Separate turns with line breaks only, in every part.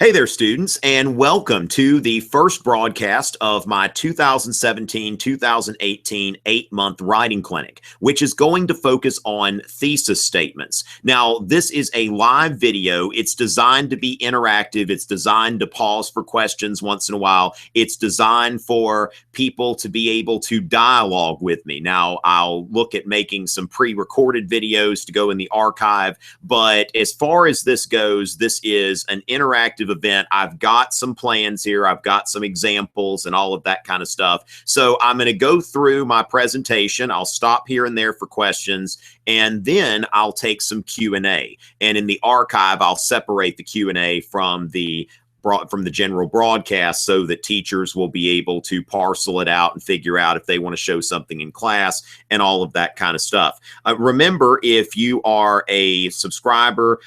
Hey there, students, and welcome to the first broadcast of my 2017-2018 8-month writing clinic, which is going to focus on thesis statements. Now, this is a live video. It's designed to be interactive. It's designed to pause for questions once in a while. It's designed for people to be able to dialogue with me. Now, I'll look at making some pre-recorded videos to go in the archive, but as far as this goes, this is an interactive event. I've got some plans here. I've got some examples and all of that kind of stuff. So I'm going to go through my presentation. I'll stop here and there for questions, and then I'll take some Q&A. And in the archive, I'll separate the Q&A from the general broadcast so that teachers will be able to parcel it out and figure out if they want to show something in class and all of that kind of stuff. Remember, if you are a subscriber,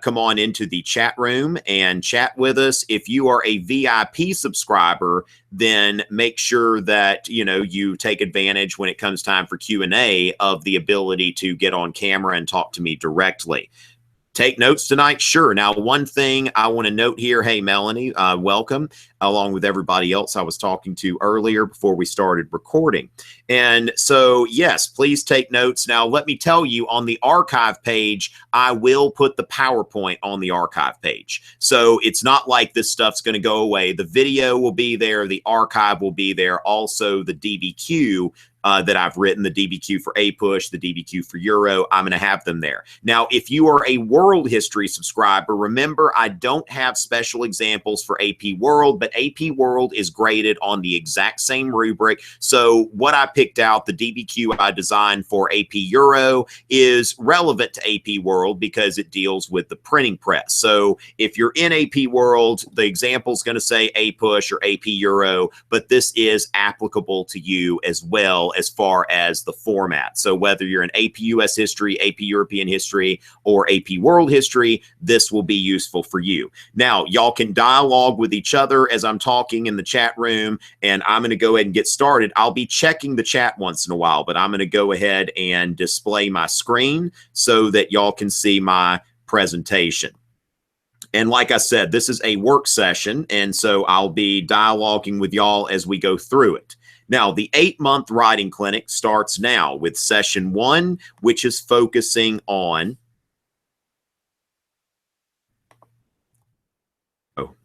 come on into the chat room and chat with us. If you are a VIP subscriber, then make sure that you take advantage when it comes time for Q&A of the ability to get on camera and talk to me directly. Take notes tonight? Sure. Now, one thing I want to note here, hey, Melanie, welcome, along with everybody else I was talking to earlier before we started recording. And so, yes, please take notes. Now, let me tell you, on the archive page, I will put the PowerPoint on the archive page. So it's not like this stuff's going to go away. The video will be there. The archive will be there. Also, the DBQ that I've written, the DBQ for APUSH, the DBQ for Euro, I'm going to have them there. Now, if you are a world history subscriber, remember, I don't have special examples for AP World, but AP World is graded on the exact same rubric. So what I picked out, the DBQ I designed for AP Euro, is relevant to AP World because it deals with the printing press. So if you're in AP World, the example is going to say APUSH or AP Euro, but this is applicable to you as well as far as the format. So whether you're in AP US History, AP European History, or AP World History, this will be useful for you. Now, y'all can dialogue with each other as I'm talking in the chat room, and I'm going to go ahead and get started. I'll be checking the chat once in a while, but I'm going to go ahead and display my screen so that y'all can see my presentation. And like I said, this is a work session, and so I'll be dialoguing with y'all as we go through it. Now, the 8-month writing clinic starts now with session 1, which is focusing on, oh,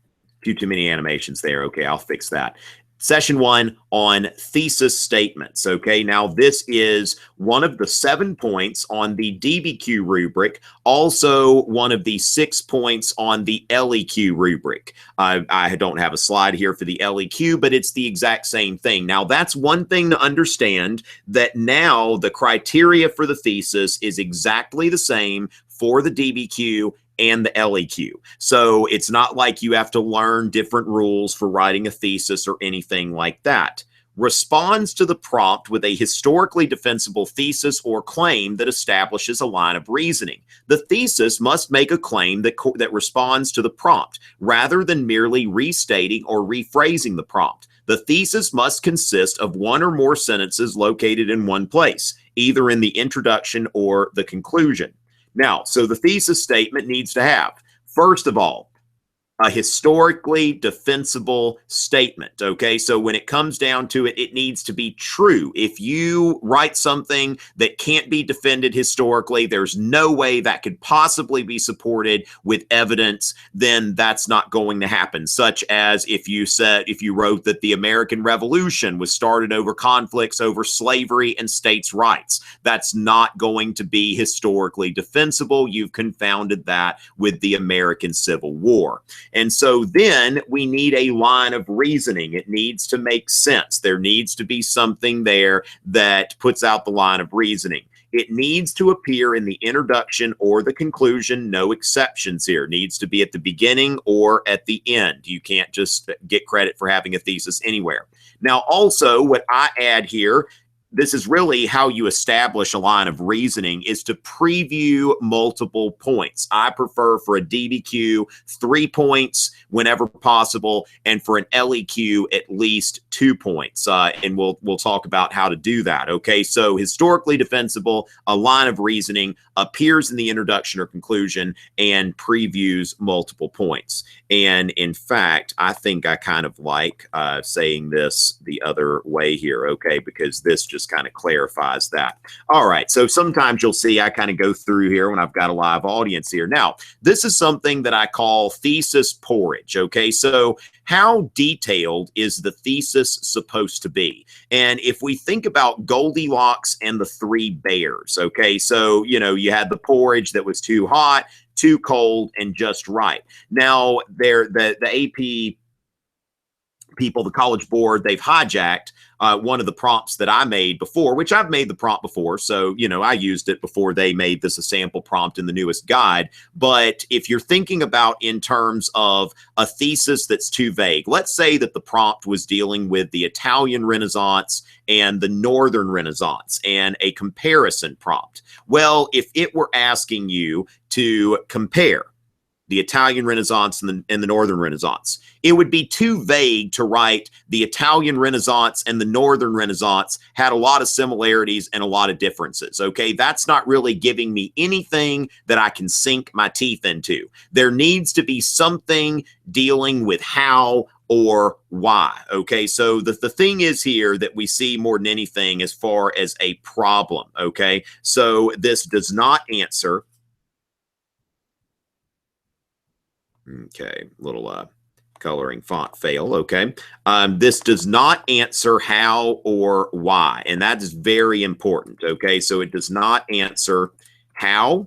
too many animations there. Okay, I'll fix that. Session 1 on thesis statements. Okay, now this is one of the 7 points on the DBQ rubric, also one of the 6 points on the LEQ rubric. I don't have a slide here for the LEQ, but it's the exact same thing. Now, that's one thing to understand, that now the criteria for the thesis is exactly the same for the DBQ and the LEQ. So it's not like you have to learn different rules for writing a thesis or anything like that. Responds to the prompt with a historically defensible thesis or claim that establishes a line of reasoning. The thesis must make a claim that responds to the prompt, rather than merely restating or rephrasing the prompt. The thesis must consist of one or more sentences located in one place, either in the introduction or the conclusion. Now, so the thesis statement needs to have, first of all, a historically defensible statement, okay? So when it comes down to it, it needs to be true. If you write something that can't be defended historically, there's no way that could possibly be supported with evidence, then that's not going to happen. Such as if you wrote that the American Revolution was started over conflicts over slavery and states' rights. That's not going to be historically defensible. You've confounded that with the American Civil War. And so then we need a line of reasoning. It needs to make sense. There needs to be something there that puts out the line of reasoning. It needs to appear in the introduction or the conclusion. No exceptions here. It needs to be at the beginning or at the end. You can't just get credit for having a thesis anywhere. Now, also, what I add here, this is really how you establish a line of reasoning, is to preview multiple points. I prefer for a DBQ 3 points whenever possible, and for an LEQ at least 2 points. And we'll talk about how to do that. Okay, so historically defensible, a line of reasoning, appears in the introduction or conclusion, and previews multiple points. And in fact, I think I kind of like saying this the other way here, okay, because this just kind of clarifies that. All right, so sometimes you'll see I kind of go through here when I've got a live audience here. Now, this is something that I call thesis porridge, okay? So how detailed is the thesis supposed to be? And if we think about Goldilocks and the three bears, okay, so, you know, you had the porridge that was too hot, too cold, and just right. Now, the AP people, the College Board, they've hijacked one of the prompts that I made before, which I've made the prompt before. So, you know, I used it before they made this a sample prompt in the newest guide. But if you're thinking about in terms of a thesis that's too vague, let's say that the prompt was dealing with the Italian Renaissance and the Northern Renaissance and a comparison prompt. Well, if it were asking you to compare the Italian Renaissance and the Northern Renaissance, it would be too vague to write the Italian Renaissance and the Northern Renaissance had a lot of similarities and a lot of differences. Okay, that's not really giving me anything that I can sink my teeth into. There needs to be something dealing with how or why. Okay, so the thing is here that we see more than anything as far as a problem. Okay, so this does not answer. Okay, little coloring font fail. Okay, this does not answer how or why, and that is very important. Okay, so it does not answer how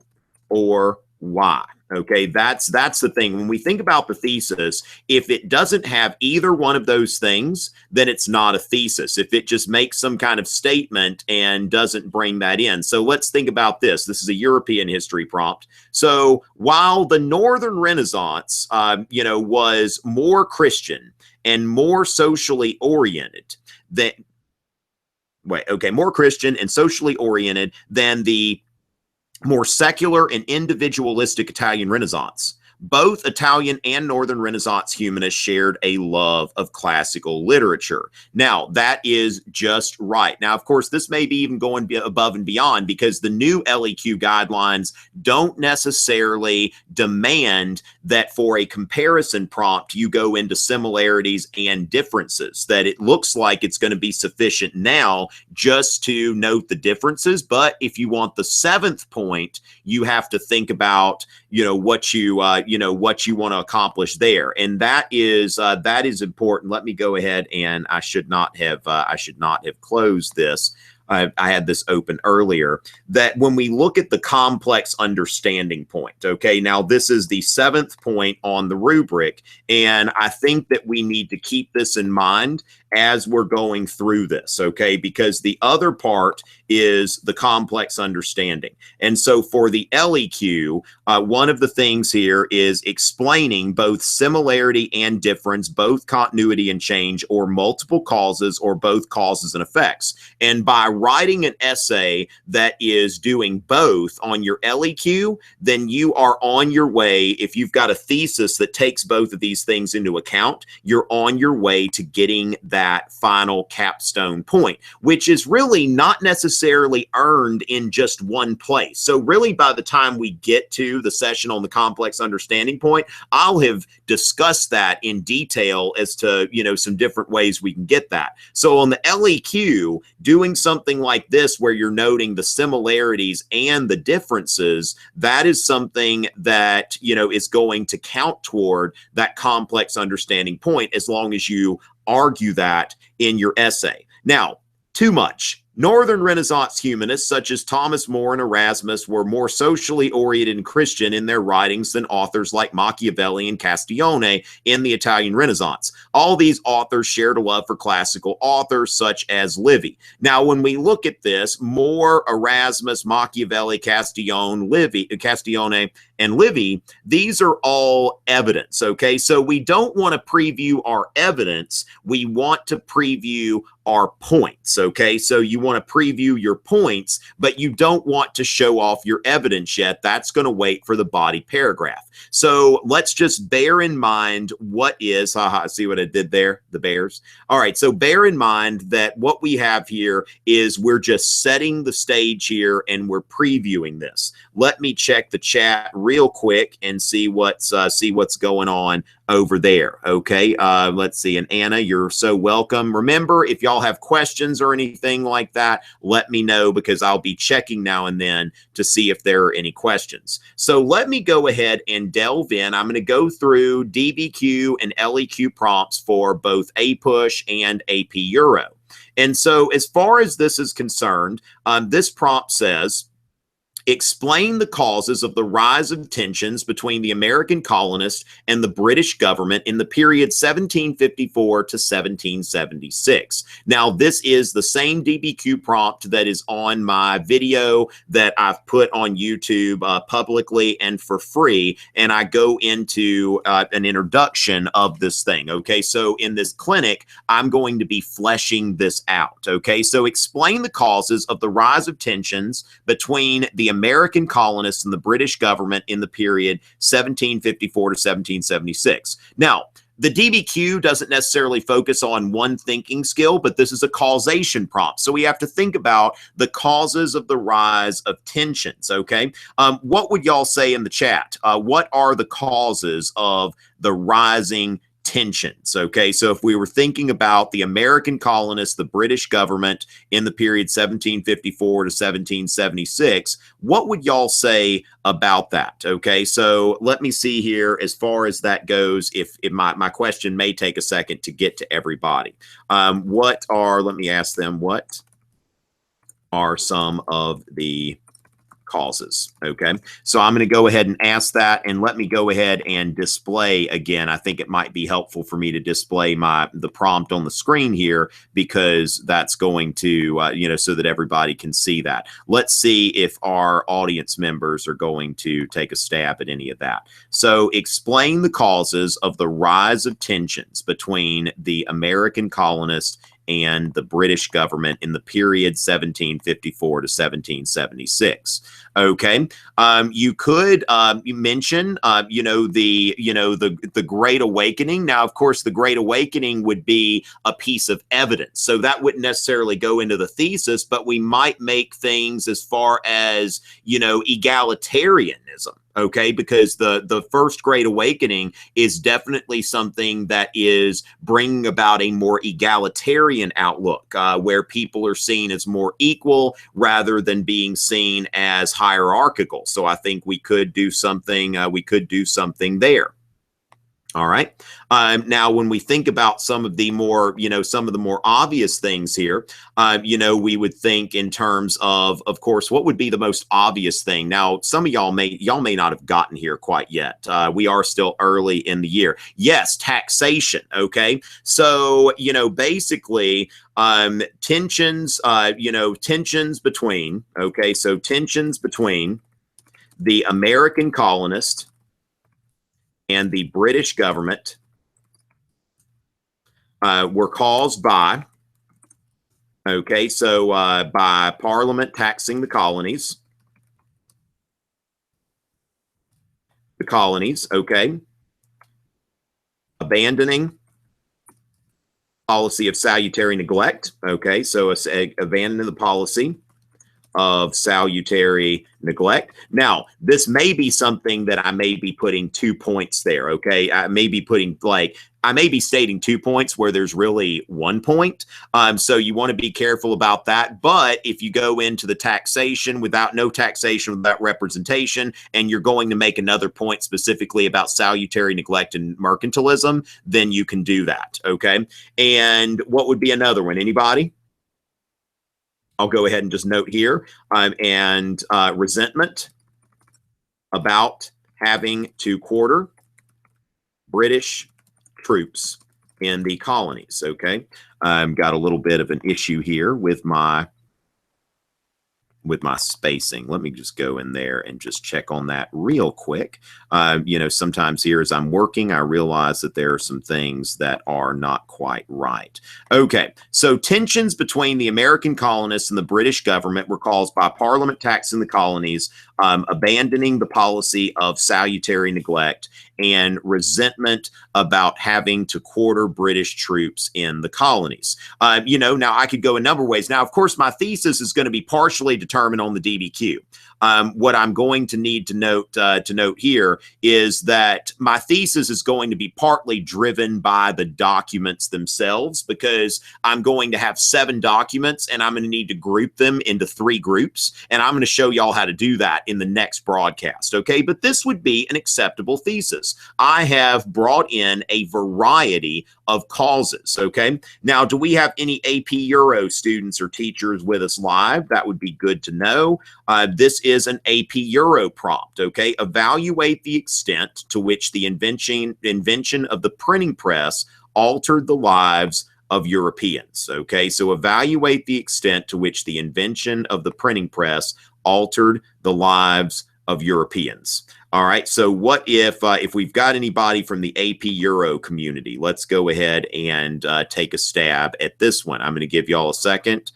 or why. Okay, that's the thing. When we think about the thesis, if it doesn't have either one of those things, then it's not a thesis. If it just makes some kind of statement and doesn't bring that in. So let's think about this. This is a European history prompt. So while the Northern Renaissance, you know, was more Christian and more socially oriented than, more Christian and socially oriented than the more secular and individualistic Italian Renaissance, both Italian and Northern Renaissance humanists shared a love of classical literature. Now, that is just right. Now, of course, this may be even going above and beyond, because the new LEQ guidelines don't necessarily demand that for a comparison prompt, you go into similarities and differences, that it looks like it's going to be sufficient now just to note the differences. But if you want the 7th point, you have to think about, you know, what you want to accomplish there, and that is important. Let me go ahead, and I should not have closed this. I had this open earlier, that when we look at the complex understanding point, okay, now this is the 7th point on the rubric, and I think that we need to keep this in mind as we're going through this, okay, because the other part is the complex understanding. And so for the LEQ, one of the things here is explaining both similarity and difference, both continuity and change, or multiple causes, or both causes and effects. And by writing an essay that is doing both on your LEQ, then you are on your way. If you've got a thesis that takes both of these things into account, you're on your way to getting that final capstone point, which is really not necessarily earned in just one place. So really, by the time we get to the session on the complex understanding point, I'll have discussed that in detail as to, you know, some different ways we can get that. So on the LEQ, doing something like this where you're noting the similarities and the differences, that is something that, you know, is going to count toward that complex understanding point, as long as you argue that in your essay. Now, too much. Northern Renaissance humanists such as Thomas More and Erasmus were more socially oriented and Christian in their writings than authors like Machiavelli and Castiglione in the Italian Renaissance. All these authors shared a love for classical authors such as Livy. Now, when we look at this, More, Erasmus, Machiavelli, Castiglione, and Livy, these are all evidence, okay? So we don't want to preview our evidence. We want to preview our points, okay? So you want to preview your points, but you don't want to show off your evidence yet. That's going to wait for the body paragraph. So let's just bear in mind what is, see what I did there? The bears. All right, so bear in mind that what we have here is we're just setting the stage here and we're previewing this. Let me check the chat real quick and see what's going on over there. Okay, let's see. And Anna, you're so welcome. Remember, if y'all have questions or anything like that, let me know, because I'll be checking now and then to see if there are any questions. So let me go ahead and delve in. I'm going to go through DBQ and LEQ prompts for both APUSH and AP Euro. And so as far as this is concerned, this prompt says, explain the causes of the rise of tensions between the American colonists and the British government in the period 1754 to 1776. Now, this is the same DBQ prompt that is on my video that I've put on YouTube publicly and for free, and I go into an introduction of this thing, okay? So in this clinic, I'm going to be fleshing this out, okay? So explain the causes of the rise of tensions between the American colonists and the British government in the period 1754 to 1776. Now, the DBQ doesn't necessarily focus on one thinking skill, but this is a causation prompt. So we have to think about the causes of the rise of tensions, okay? What would y'all say in the chat? What are the causes of the rising tensions? Okay, so if we were thinking about the American colonists, the British government in the period 1754 to 1776, what would y'all say about that? Okay, so let me see here as far as that goes. If my question may take a second to get to everybody. Let me ask them, what are some of the causes? Okay, so I'm going to go ahead and ask that, and let me go ahead and display again. I think it might be helpful for me to display the prompt on the screen here, because that's going to so that everybody can see that. Let's see if our audience members are going to take a stab at any of that. So explain the causes of the rise of tensions between the American colonists and the British government in the period 1754 to 1776. Okay, you could you mention the Great Awakening. Now, of course, the Great Awakening would be a piece of evidence, so that wouldn't necessarily go into the thesis, but we might make things as far as egalitarianism. Okay, because the first Great Awakening is definitely something that is bringing about a more egalitarian outlook, where people are seen as more equal rather than being seen as hierarchical. So I think we could do something. There. All right. Now, when we think about some of the more obvious things here, we would think in terms of course, what would be the most obvious thing? Now, some of y'all may not have gotten here quite yet. We are still early in the year. Yes, taxation. Okay. So, basically, tensions between the American colonists and the British government were caused by, by Parliament taxing the colonies, abandoning policy of salutary neglect, abandoning the policy of salutary neglect. Now, this may be something that I may be putting 2 points there, okay? I may be stating 2 points where there's really 1 point. So you want to be careful about that. But if you go into the taxation without representation, and you're going to make another point specifically about salutary neglect and mercantilism, then you can do that, okay? And what would be another one? Anybody? I'll go ahead and just note here, resentment about having to quarter British troops in the colonies. Okay, got a little bit of an issue here with my with my spacing. Let me just go in there and just check on that real quick. You know, sometimes here as I'm working, I realize that there are some things that are not quite right. Okay, so tensions between the American colonists and the British government were caused by Parliament taxing the colonies, abandoning the policy of salutary neglect, and resentment about having to quarter British troops in the colonies. You know, now I could go a number of ways. Now, of course, my thesis is going to be partially determined on the DBQ. What I'm going to need to note here is that my thesis is going to be partly driven by the documents themselves, because I'm going to have 7 documents and I'm going to need to group them into 3 groups. And I'm going to show y'all how to do that in the next broadcast. Okay, but this would be an acceptable thesis. I have brought in a variety of causes. Okay, now, do we have any AP Euro students or teachers with us live? That would be good to know. This is an AP Euro prompt. Okay, evaluate the extent to which the invention of the printing press altered the lives of Europeans. Okay, so evaluate the extent to which the invention of the printing press altered the lives of Europeans. All right, so what if we've got anybody from the AP Euro community? Let's go ahead and take a stab at this one. I'm going to give y'all a second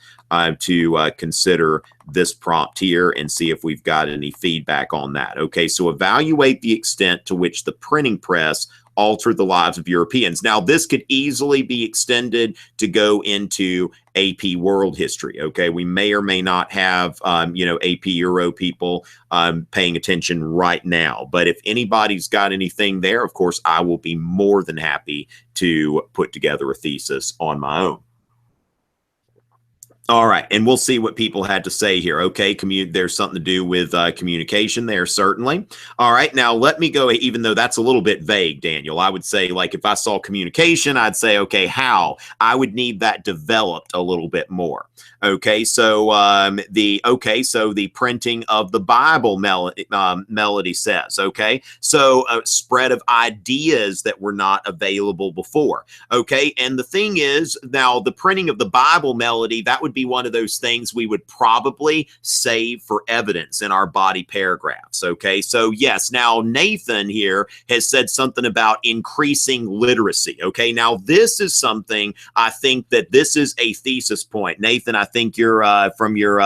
to consider this prompt here and see if we've got any feedback on that. Okay, so evaluate the extent to which the printing press altered the lives of Europeans. Now, this could easily be extended to go into AP World History. Okay, we may or may not have, you know, AP Euro people paying attention right now. But if anybody's got anything there, of course, I will be more than happy to put together a thesis on my own. All right, and we'll see what people had to say here. Okay, there's something to do with communication there, certainly. All right, now let me go, even though that's a little bit vague, Daniel. I would say, like, if I saw communication, I'd say, okay, how? I would need that developed a little bit more. Okay, so the printing of the Bible melody says, okay, so a spread of ideas that were not available before. Okay, and the thing is, now the printing of the Bible melody, that would be one of those things we would probably save for evidence in our body paragraphs. Okay, so yes, now Nathan here has said something about increasing literacy. Okay, now this is something, I think that this is a thesis point. Nathan, I think you're from your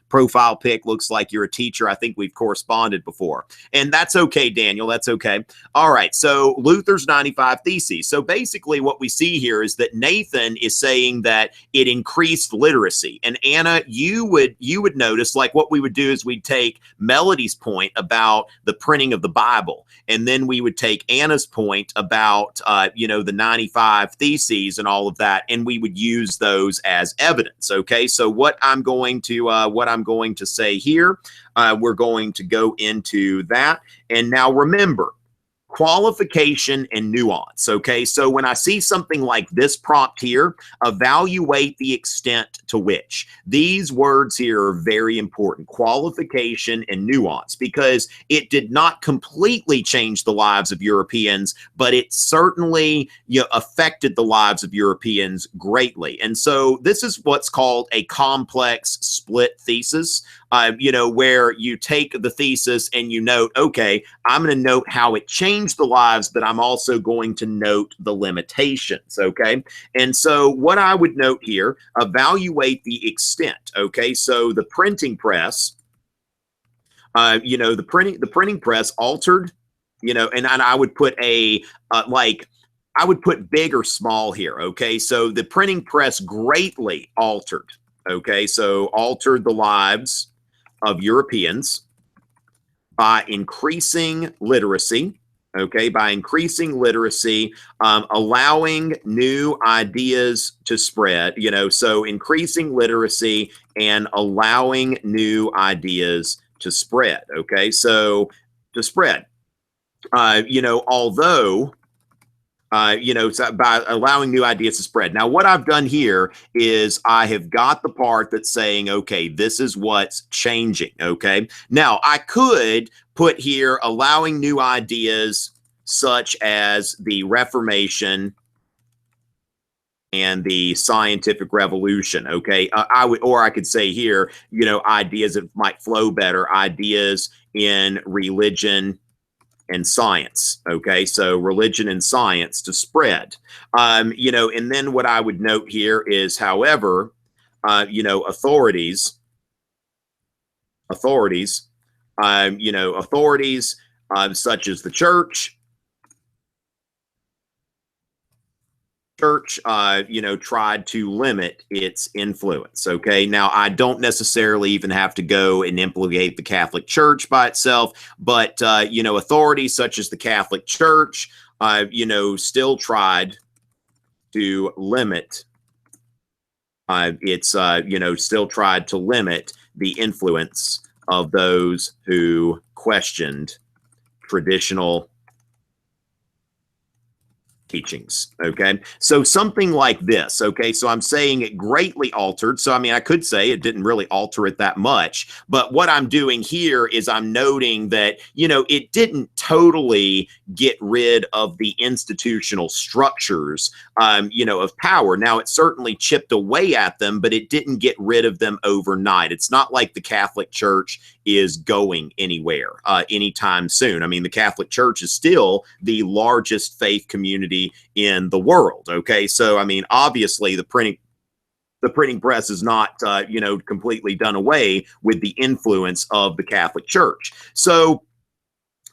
profile pic, looks like you're a teacher. I think we've corresponded before. And that's okay, Daniel. That's okay. All right. So Luther's 95 Theses. So basically what we see here is that Nathan is saying that it increased literacy. And Anna, you would notice, like, what we would do is we'd take Melody's point about the printing of the Bible, and then we would take Anna's point about, you know, the 95 Theses and all of that, and we would use those as evidence. Okay. So what I'm going to say here, we're going to go into that. And now remember, qualification and nuance. Okay, so when I see something like this prompt here, evaluate the extent to which. These words here are very important, qualification and nuance, because it did not completely change the lives of Europeans, but it certainly, you know, affected the lives of Europeans greatly. And so this is what's called a complex split thesis. You know, where you take the thesis and you note, okay, I'm going to note how it changed the lives, but I'm also going to note the limitations. Okay. And so what I would note here, evaluate the extent. Okay. So the printing press, you know, the printing press altered, you know, and I would put a, I would put big or small here. Okay. So the printing press greatly altered. Okay. So altered the lives of Europeans by increasing literacy. Okay, by increasing literacy, allowing new ideas to spread, you know, so increasing literacy and allowing new ideas to spread. Okay, so to spread, you know, although, you know, so by allowing new ideas to spread. Now, what I've done here is I have got the part that's saying, okay, this is what's changing. Okay. Now, I could put here allowing new ideas such as the Reformation and the scientific revolution. Okay, I could say here, ideas that might flow better, ideas in religion and science. Okay, so religion and science to spread. And then what I would note here is, however, authorities, authorities, such as the church, tried to limit its influence. Okay, now I don't necessarily even have to go and implicate the Catholic Church by itself, but authorities such as the Catholic Church, still tried to limit still tried to limit the influence of those who questioned traditional teachings. Okay, so something like this. Okay, so I'm saying it greatly altered. So I mean, I could say it didn't really alter it that much, but what I'm doing here is I'm noting that it didn't totally get rid of the institutional structures of power. Now it certainly chipped away at them, but it didn't get rid of them overnight. It's not like the Catholic Church is going anywhere anytime soon. I mean, the Catholic Church is still the largest faith community in the world. Okay, so I mean, obviously the printing press is not completely done away with the influence of the Catholic Church. So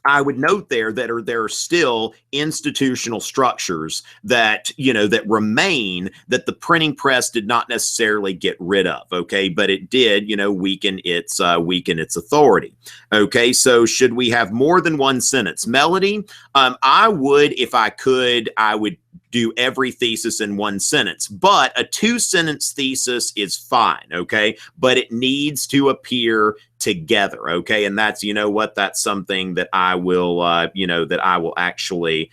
I would note there that there are still institutional structures that that remain, that the printing press did not necessarily get rid of. Okay, but it did weaken its authority. Okay, so should we have more than one sentence? Melody, I would, if I could, I would do every thesis in one sentence, but a 2-sentence thesis is fine. Okay, but it needs to appear together. Okay, and that's that's something that I will actually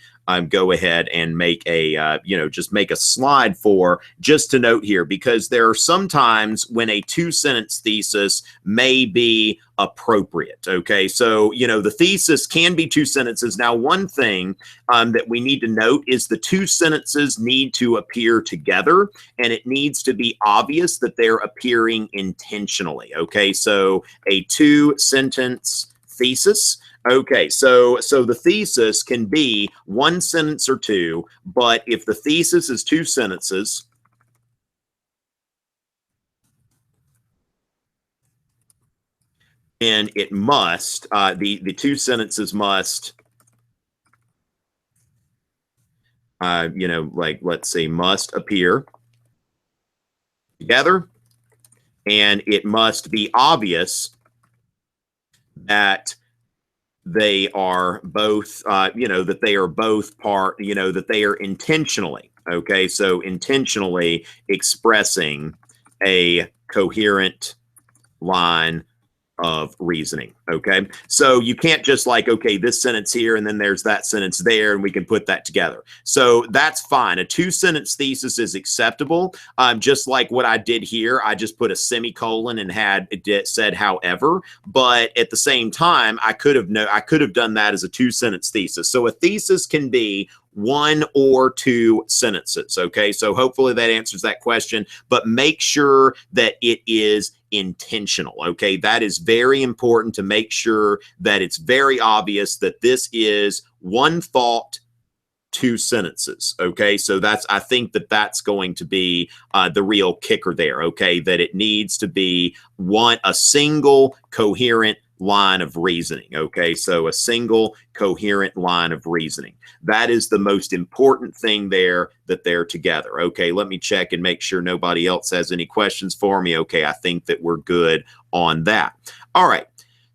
go ahead and make a just make a slide for, just to note here, because there are some times when a 2-sentence thesis may be appropriate. Okay, so the thesis can be 2 sentences. Now, one thing that we need to note is the 2 sentences need to appear together, and it needs to be obvious that they're appearing intentionally. Okay, so a 2-sentence thesis. Okay, so the thesis can be 1 sentence or 2, but if the thesis is 2 sentences, and it must, the 2 sentences must, let's say, must appear together, and it must be obvious that they are both, that they are both part, that they are intentionally, okay, so intentionally expressing a coherent line of reasoning. Okay, so you can't just okay, this sentence here and then there's that sentence there and we can put that together. So that's fine. A 2-sentence thesis is acceptable. Just like what I did here, I just put a semicolon and had it said however, but at the same time I could have done that as a 2-sentence thesis. So a thesis can be 1 or 2 sentences. Okay, so hopefully that answers that question, but make sure that it is intentional. Okay, that is very important, to make sure that it's very obvious that this is 1 thought, 2 sentences. Okay, so I think that's going to be the real kicker there. Okay, that it needs to be a single coherent line of reasoning. Okay, so a single coherent line of reasoning. That is the most important thing there, that they're together. Okay, let me check and make sure nobody else has any questions for me. Okay, I think that we're good on that. All right.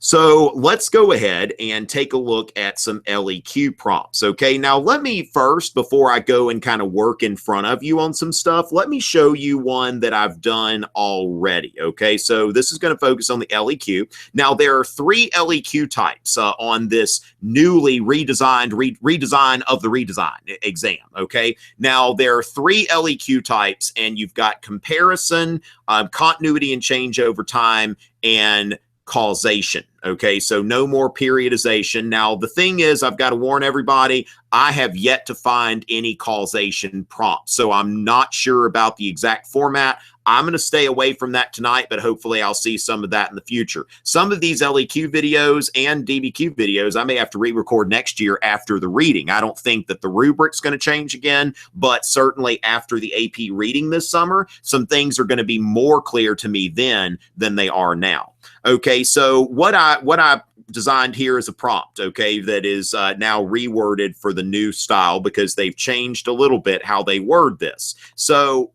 So let's go ahead and take a look at some LEQ prompts. Okay, now let me first, before I go and kind of work in front of you on some stuff, let me show you one that I've done already. Okay, so this is going to focus on the LEQ. Now there are 3 LEQ types on this newly redesigned redesign of the redesign exam. Okay, now there are 3 LEQ types, and you've got comparison, continuity and change over time, and causation. Okay, so no more periodization. Now, the thing is, I've got to warn everybody, I have yet to find any causation prompts. So I'm not sure about the exact format. I'm going to stay away from that tonight, but hopefully I'll see some of that in the future. Some of these LEQ videos and DBQ videos, I may have to re-record next year after the reading. I don't think that the rubric's going to change again, but certainly after the AP reading this summer, some things are going to be more clear to me then than they are now. Okay, so what I designed here is a prompt, okay, that is now reworded for the new style because they've changed a little bit how they word this. So,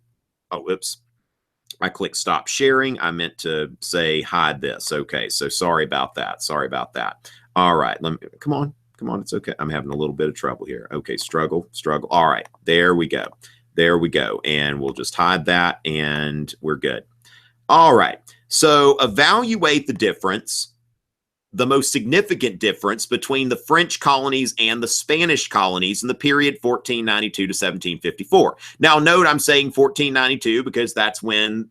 oh, oops. I clicked stop sharing. I meant to say hide this. Okay, so sorry about that. Sorry about that. All right, let me, come on. It's okay. I'm having a little bit of trouble here. Okay, struggle. All right, there we go. And we'll just hide that and we're good. All right, so evaluate the difference, the most significant difference between the French colonies and the Spanish colonies in the period 1492 to 1754. Now, note I'm saying 1492 because that's when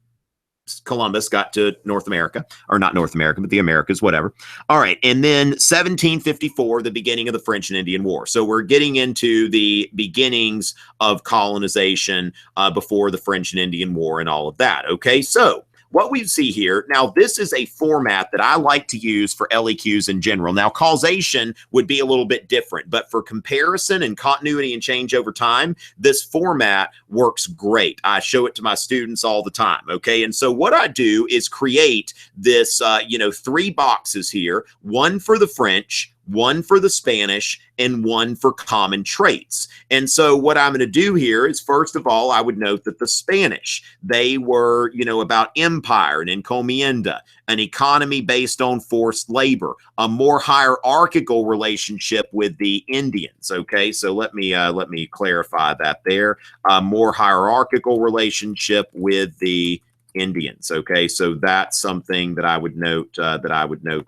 Columbus got to North America, or not North America, but the Americas, whatever. All right, and then 1754, the beginning of the French and Indian War. So we're getting into the beginnings of colonization before the French and Indian War and all of that. Okay, so what we see here, now this is a format that I like to use for LEQs in general. Now causation would be a little bit different, but for comparison and continuity and change over time, this format works great. I show it to my students all the time, okay? And so what I do is create this, 3 boxes here, one for the French, one for the Spanish, and one for common traits. And so what I'm going to do here is, first of all, I would note that the Spanish, they were, about empire and encomienda, an economy based on forced labor, a more hierarchical relationship with the Indians. Okay, so let me clarify that there. A more hierarchical relationship with the Indians. Okay, so that's something that I would note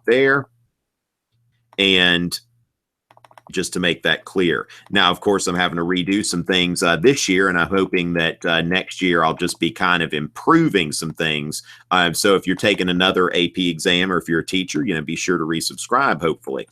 there. And just to make that clear. Now, of course, I'm having to redo some things this year, and I'm hoping that next year I'll just be kind of improving some things. So if you're taking another AP exam, or if you're a teacher, be sure to resubscribe, hopefully.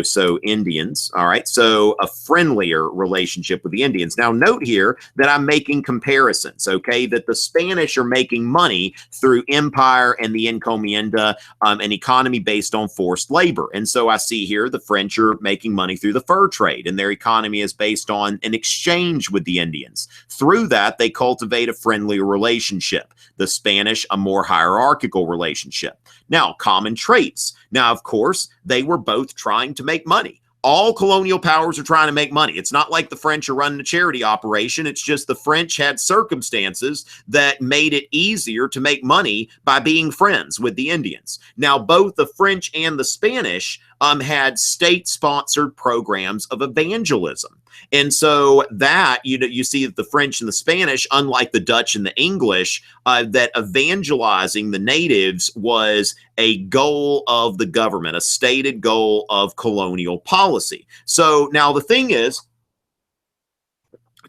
So Indians, all right, so a friendlier relationship with the Indians. Now, note here that I'm making comparisons, okay, that the Spanish are making money through empire and the encomienda, an economy based on forced labor. And so I see here the French are making money through the fur trade, and their economy is based on an exchange with the Indians. Through that, they cultivate a friendlier relationship. The Spanish, a more hierarchical relationship. Now, common traits. Now, of course, they were both trying to make money. All colonial powers are trying to make money. It's not like the French are running a charity operation. It's just the French had circumstances that made it easier to make money by being friends with the Indians. Now, both the French and the Spanish had state-sponsored programs of evangelism. And so that, you see that the French and the Spanish, unlike the Dutch and the English, that evangelizing the natives was a goal of the government, a stated goal of colonial policy. So now the thing is,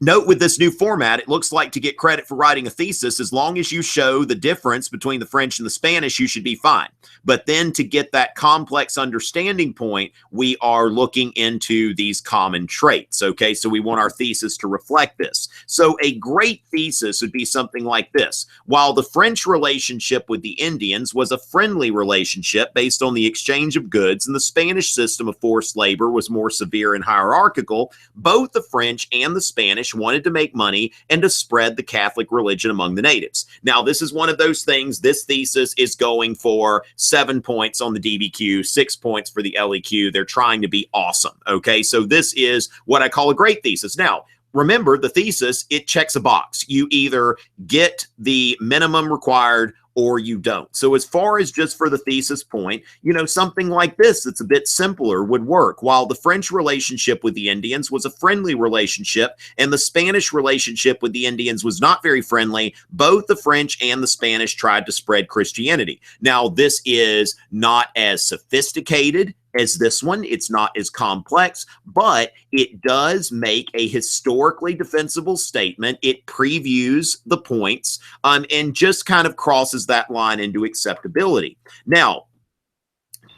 note with this new format, it looks like to get credit for writing a thesis, as long as you show the difference between the French and the Spanish, you should be fine. But then to get that complex understanding point, we are looking into these common traits, okay? So we want our thesis to reflect this. So a great thesis would be something like this. While the French relationship with the Indians was a friendly relationship based on the exchange of goods, and the Spanish system of forced labor was more severe and hierarchical, both the French and the Spanish wanted to make money and to spread the Catholic religion among the natives. Now, this is one of those things. This thesis is going for 7 points on the DBQ, 6 points for the LEQ. They're trying to be awesome. Okay, so this is what I call a great thesis. Now, remember, the thesis, it checks a box. You either get the minimum required or you don't. So as far as just for the thesis point, something like this that's a bit simpler would work. While the French relationship with the Indians was a friendly relationship and the Spanish relationship with the Indians was not very friendly, both the French and the Spanish tried to spread Christianity. Now, this is not as sophisticated as this one. It's not as complex, but it does make a historically defensible statement. It previews the points and just kind of crosses that line into acceptability. Now,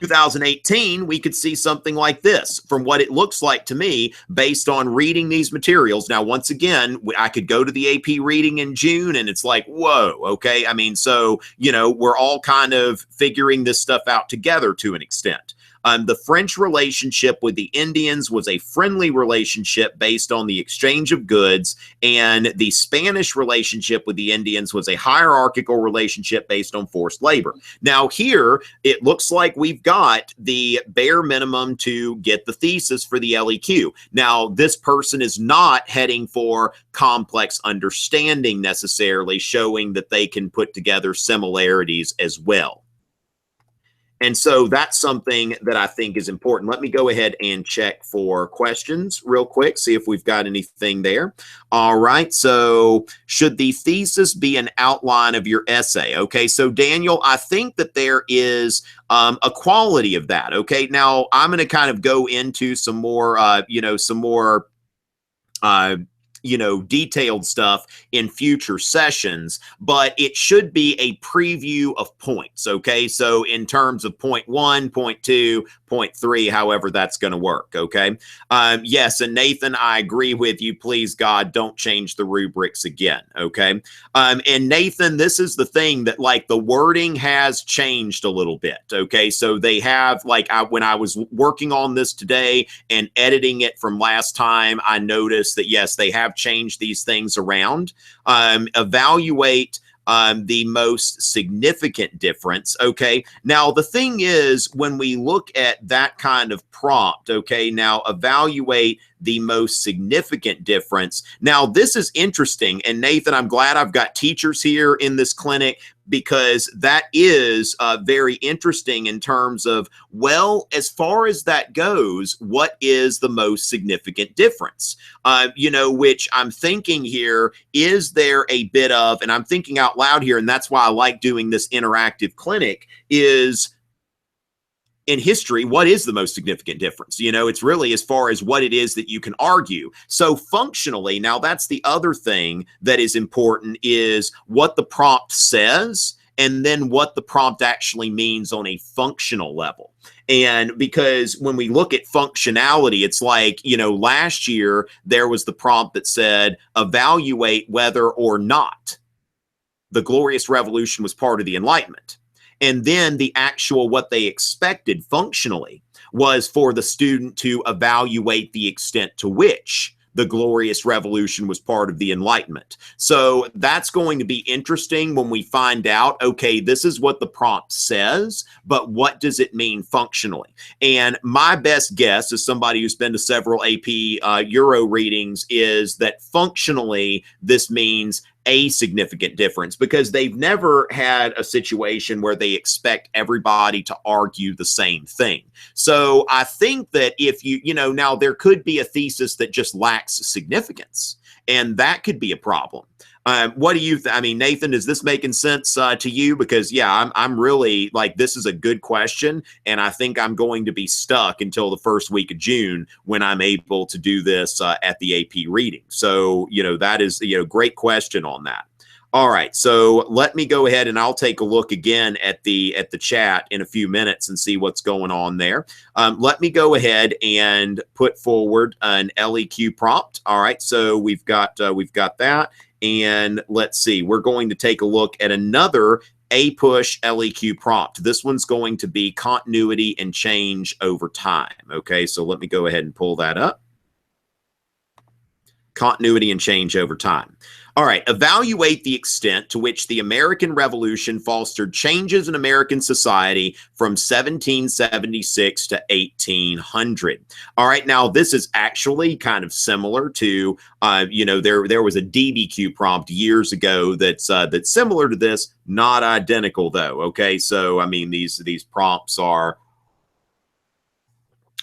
2018, we could see something like this from what it looks like to me based on reading these materials. Now, once again, I could go to the AP reading in June and it's like, whoa, okay. I mean, so, we're all kind of figuring this stuff out together to an extent. The French relationship with the Indians was a friendly relationship based on the exchange of goods, and the Spanish relationship with the Indians was a hierarchical relationship based on forced labor. Now, here, it looks like we've got the bare minimum to get the thesis for the LEQ. Now, this person is not heading for complex understanding necessarily, showing that they can put together similarities as well. And so that's something that I think is important. Let me go ahead and check for questions real quick, see if we've got anything there. All right. So should the thesis be an outline of your essay? Okay. So Daniel, I think that there is a quality of that. Okay. Now I'm going to kind of go into some more, detailed stuff in future sessions, but it should be a preview of points. Okay. So in terms of point 1, point 2, point 3, however that's going to work. Okay. Yes. And Nathan, I agree with you. Please, God, don't change the rubrics again. Okay. And Nathan, this is the thing that like the wording has changed a little bit. Okay. So they have when I was working on this today and editing it from last time, I noticed that yes, they have changed these things around. Evaluate the most significant difference. Okay. Now, the thing is, when we look at that kind of prompt, okay, now evaluate the most significant difference. Now, this is interesting. And Nathan, I'm glad I've got teachers here in this clinic because that is very interesting in terms of, well, as far as that goes, what is the most significant difference? Which I'm thinking here, is there a bit of, and I'm thinking out loud here, and that's why I like doing this interactive clinic, is in history, what is the most significant difference? It's really as far as what it is that you can argue. So functionally, now that's the other thing that is important is what the prompt says and then what the prompt actually means on a functional level. And because when we look at functionality, it's like, last year there was the prompt that said, evaluate whether or not the Glorious Revolution was part of the Enlightenment. And then the actual what they expected functionally was for the student to evaluate the extent to which the Glorious Revolution was part of the Enlightenment. So that's going to be interesting when we find out, okay, this is what the prompt says, but what does it mean functionally? And my best guess, as somebody who's been to several AP Euro readings, is that functionally this means a significant difference because they've never had a situation where they expect everybody to argue the same thing. So I think that if now there could be a thesis that just lacks significance, and that could be a problem. What do you I mean, Nathan, is this making sense to you? Because yeah, I'm really like, this is a good question. And I think I'm going to be stuck until the first week of June when I'm able to do this at the AP reading. So, that is, great question on that. All right. So let me go ahead and I'll take a look again at the chat in a few minutes and see what's going on there. Let me go ahead and put forward an LEQ prompt. All right. So we've got that. And let's see, we're going to take a look at another APUSH LEQ prompt. This one's going to be continuity and change over time. Okay, so let me go ahead and pull that up. Continuity and change over time. All right, evaluate the extent to which the American Revolution fostered changes in American society from 1776 to 1800. All right, now this is actually kind of similar to, there was a DBQ prompt years ago that's similar to this, not identical though. Okay, so I mean these prompts are,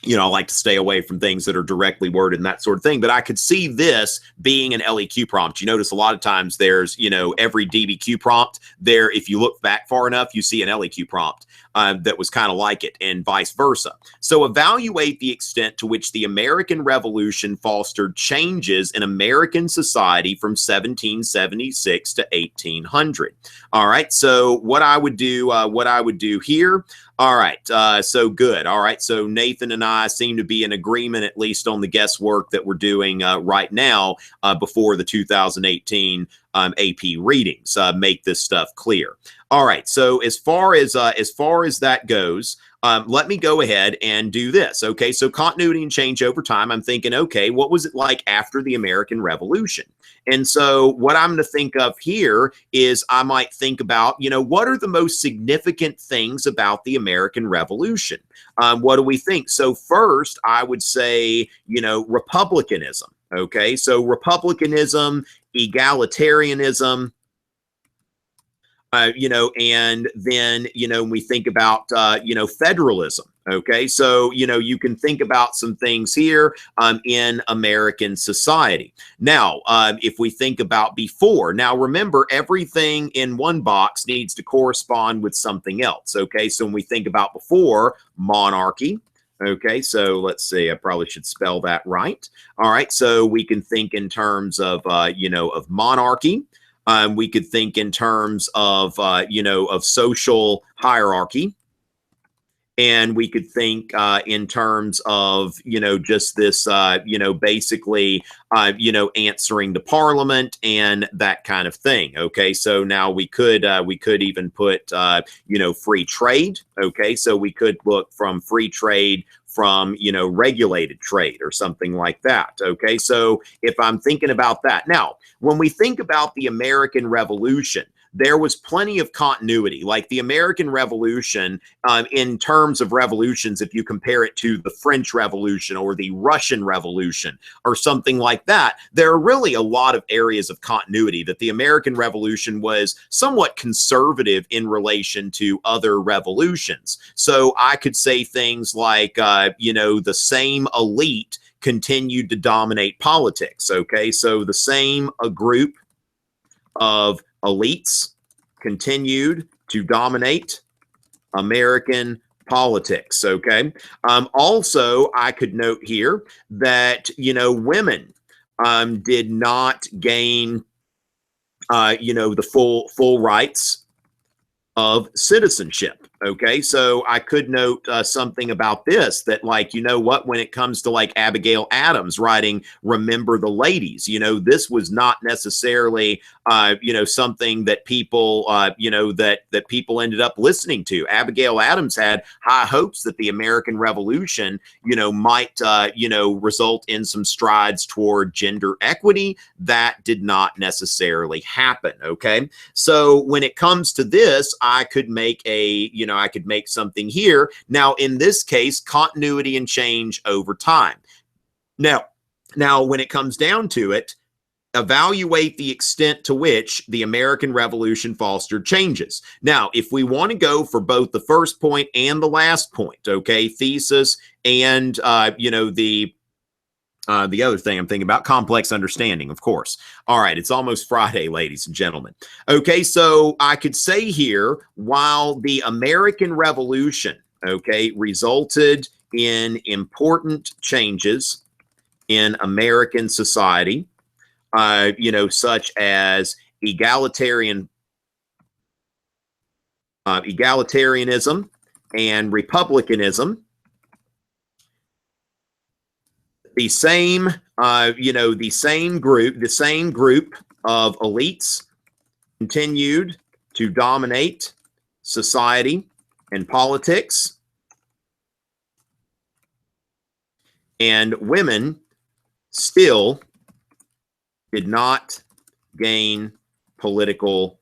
I like to stay away from things that are directly worded and that sort of thing. But I could see this being an LEQ prompt. You notice a lot of times there's, every DBQ prompt there, if you look back far enough, you see an LEQ prompt. that was kind of like it, and vice versa. So evaluate the extent to which the American Revolution fostered changes in American society from 1776 to 1800. All right. So what I would do here. All right. So good. All right. So Nathan and I seem to be in agreement, at least on the guesswork that we're doing right now before the 2018 AP readings. Make this stuff clear. All right. So as far as that goes, let me go ahead and do this. Okay. So continuity and change over time. I'm thinking, okay, what was it like after the American Revolution? And so what I'm going to think of here is I might think about, what are the most significant things about the American Revolution? What do we think? So first, I would say, republicanism. Okay. So republicanism, egalitarianism, and then, we think about, federalism. Okay. So, you can think about some things here in American society. Now, if we think about before, now remember, everything in one box needs to correspond with something else. Okay. So when we think about before, monarchy. Okay, so let's see, I probably should spell that right. All right, so we can think in terms of, of monarchy. We could think in terms of, of social hierarchy. And we could think in terms of, just this, basically, answering to Parliament and that kind of thing. Okay, so now we could even put, free trade. Okay, so we could look from free trade from, regulated trade or something like that. Okay, so if I'm thinking about that. Now, when we think about the American Revolution, there was plenty of continuity. Like the American Revolution, in terms of revolutions, if you compare it to the French Revolution or the Russian Revolution or something like that, there are really a lot of areas of continuity. That the American Revolution was somewhat conservative in relation to other revolutions. So I could say things like, the same elite continued to dominate politics. Okay, so the same group of elites continued to dominate American politics. Okay. Also, I could note here that, women did not gain, the full rights of citizenship. Okay, so I could note something about this, that like, when it comes to like Abigail Adams writing Remember the Ladies, this was not necessarily, something that people, that people ended up listening to. Abigail Adams had high hopes that the American Revolution, might, result in some strides toward gender equity. That did not necessarily happen. Okay, so when it comes to this, I could make I could make something here. Now, in this case, continuity and change over time. Now, when it comes down to it, evaluate the extent to which the American Revolution fostered changes. Now, if we want to go for both the first point and the last point, okay, thesis and, the other thing I'm thinking about, complex understanding, of course. All right, it's almost Friday, ladies and gentlemen. Okay, so I could say here, while the American Revolution, okay, resulted in important changes in American society, such as egalitarianism and republicanism, the same group of elites continued to dominate society and politics, and women still did not gain political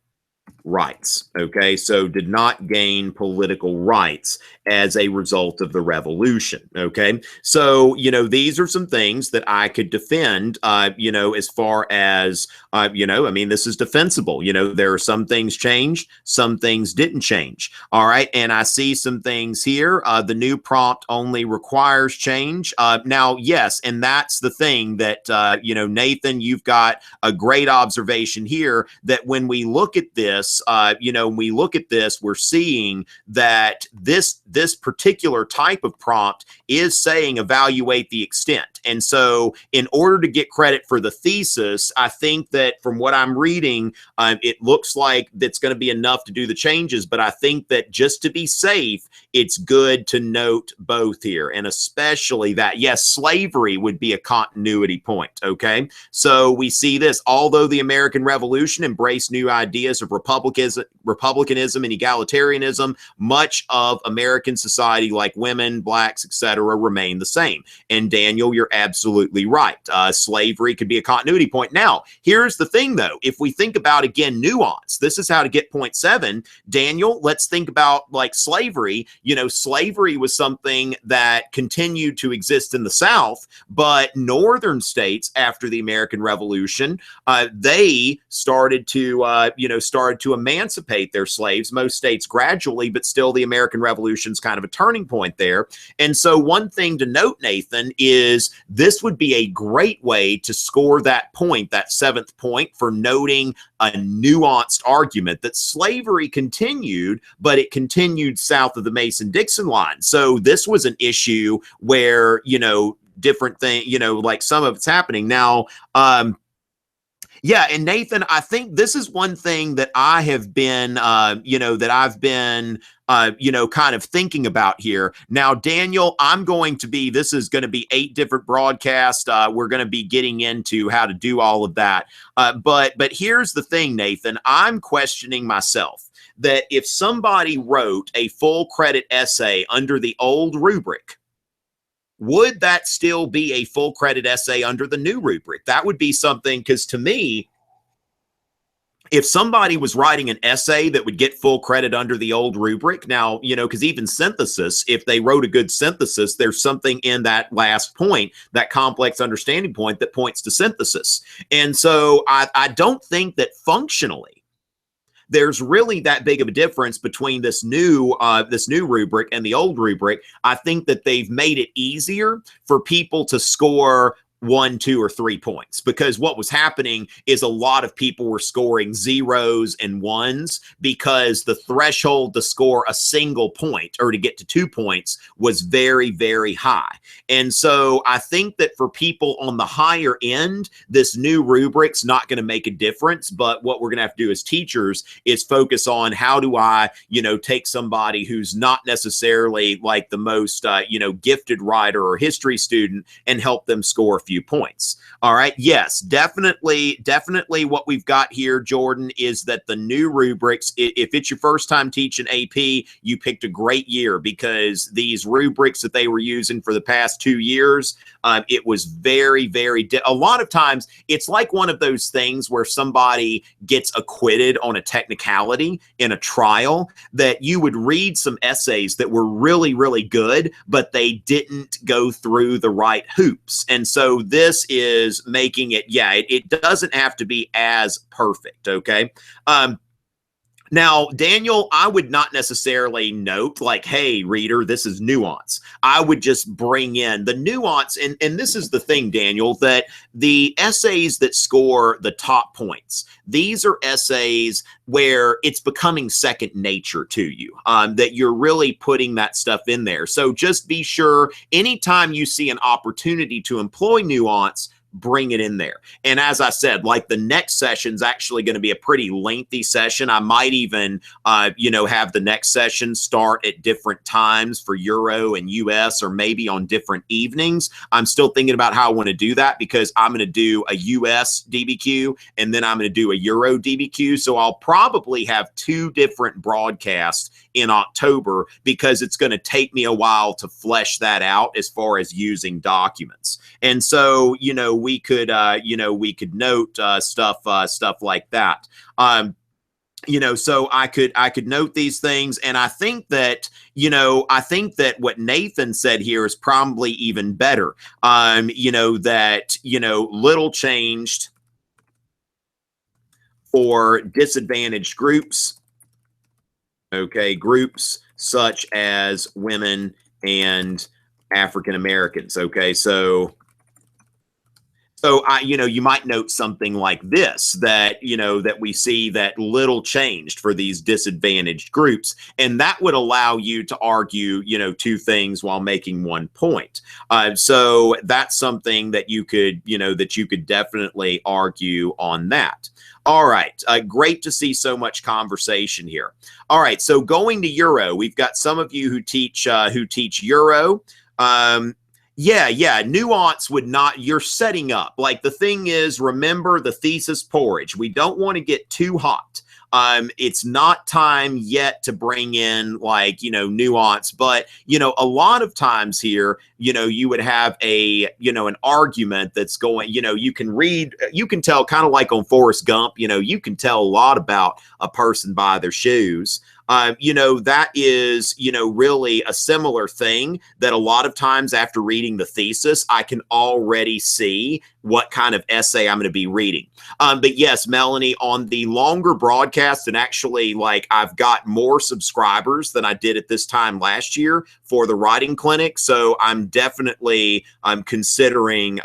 rights. Okay, so did not gain political rights as a result of the revolution. Okay, so these are some things that I could defend, as far as this is defensible. There are some things changed, some things didn't change. All right, and I see some things here. The new prompt only requires change. Now, yes, and that's the thing that Nathan, you've got a great observation here, that when we look at this, when we look at this, we're seeing that this particular type of prompt is saying evaluate the extent. And so in order to get credit for the thesis, I think that from what I'm reading, it looks like that's going to be enough to do the changes. But I think that just to be safe, it's good to note both here, and especially that, yes, slavery would be a continuity point, okay? So we see this, although the American Revolution embraced new ideas of republicanism and egalitarianism, much of American society, like women, blacks, etc., remain the same. And Daniel, you're absolutely right. Slavery could be a continuity point. Now, here's the thing, though. If we think about, again, nuance, this is how to get point 7. Daniel, let's think about like slavery. Slavery was something that continued to exist in the South, but northern states after the American Revolution, they started to emancipate their slaves. Most states gradually, but still the American Revolution's kind of a turning point there. And so one thing to note, Nathan, is this would be a great way to score that point, that 7th point, for noting a nuanced argument that slavery continued, but it continued south of the Mason-Dixon line. So this was an issue where, different thing, like some of it's happening now. Yeah, and Nathan, I think this is one thing that I have been, kind of thinking about here. Now, Daniel, this is going to be 8 different broadcasts. We're going to be getting into how to do all of that. But here's the thing, Nathan, I'm questioning myself that if somebody wrote a full credit essay under the old rubric, would that still be a full credit essay under the new rubric? That would be something, because to me, if somebody was writing an essay that would get full credit under the old rubric, now, because even synthesis, if they wrote a good synthesis, there's something in that last point, that complex understanding point, that points to synthesis. And so I don't think that functionally there's really that big of a difference between this new rubric and the old rubric. I think that they've made it easier for people to score 1, 2, or 3 points, because what was happening is a lot of people were scoring 0s and 1s because the threshold to score a single point or to get to 2 points was very, very high. And so I think that for people on the higher end, this new rubric's not going to make a difference. But what we're going to have to do as teachers is focus on how do I, take somebody who's not necessarily like the most, gifted writer or history student and help them score a few points. All right. Yes, definitely what we've got here, Jordan, is that the new rubrics, if it's your first time teaching AP, you picked a great year, because these rubrics that they were using for the past 2 years, it was very, very, a lot of times it's like one of those things where somebody gets acquitted on a technicality in a trial, that you would read some essays that were really, really good, but they didn't go through the right hoops. And so this is making it, it doesn't have to be as perfect, okay? Now, Daniel, I would not necessarily note like, hey, reader, this is nuance. I would just bring in the nuance. And this is the thing, Daniel, that the essays that score the top points, these are essays where it's becoming second nature to you, that you're really putting that stuff in there. So just be sure anytime you see an opportunity to employ nuance, bring it in there. And as I said, like the next session is actually going to be a pretty lengthy session. I might even, have the next session start at different times for Euro and US, or maybe on different evenings. I'm still thinking about how I want to do that, because I'm going to do a US DBQ and then I'm going to do a Euro DBQ. So I'll probably have 2 different broadcasts in October, because it's going to take me a while to flesh that out as far as using documents. And so, we could note stuff like that. So I could note these things. And I think that, what Nathan said here is probably even better. Little changed for disadvantaged groups. Okay, groups such as women and African Americans. Okay, so So you might note something like this, that, that we see that little changed for these disadvantaged groups. And that would allow you to argue, two things while making one point. So that's something that you could, definitely argue on that. All right. Great to see so much conversation here. All right. So going to Euro, we've got some of you who teach Euro. Yeah, nuance would not, you're setting up. Like, the thing is, remember the thesis porridge. We don't want to get too hot. It's not time yet to bring in, like, nuance, but, a lot of times here, you would have an argument that's going, you can read, you can tell, kind of like on Forrest Gump, you can tell a lot about a person by their shoes. That is, really a similar thing, that a lot of times after reading the thesis, I can already see what kind of essay I'm going to be reading. But yes, Melanie, on the longer broadcast, and actually, like, I've got more subscribers than I did at this time last year for the writing clinic. So I'm definitely considering,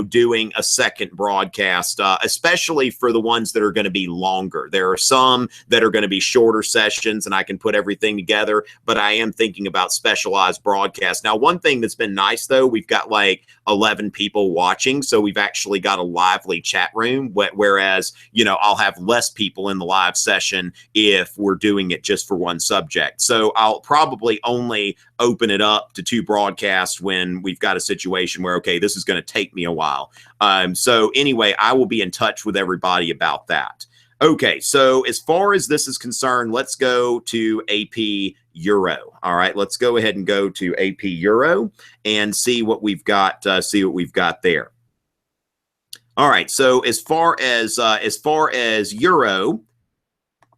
doing a second broadcast, especially for the ones that are going to be longer. There are some that are going to be shorter sessions, and I can put everything together, but I am thinking about specialized broadcasts. Now, one thing that's been nice, though, we've got like 11 people watching, so we've actually got a lively chat room, whereas, I'll have less people in the live session if we're doing it just for one subject. So I'll probably only open it up to 2 broadcasts when we've got a situation where, okay, this is going to take me a while. So anyway, I will be in touch with everybody about that. Okay, so as far as this is concerned, let's go to AP Euro. All right, let's go ahead and go to AP Euro and see what we've got. There. All right, so as far as Euro,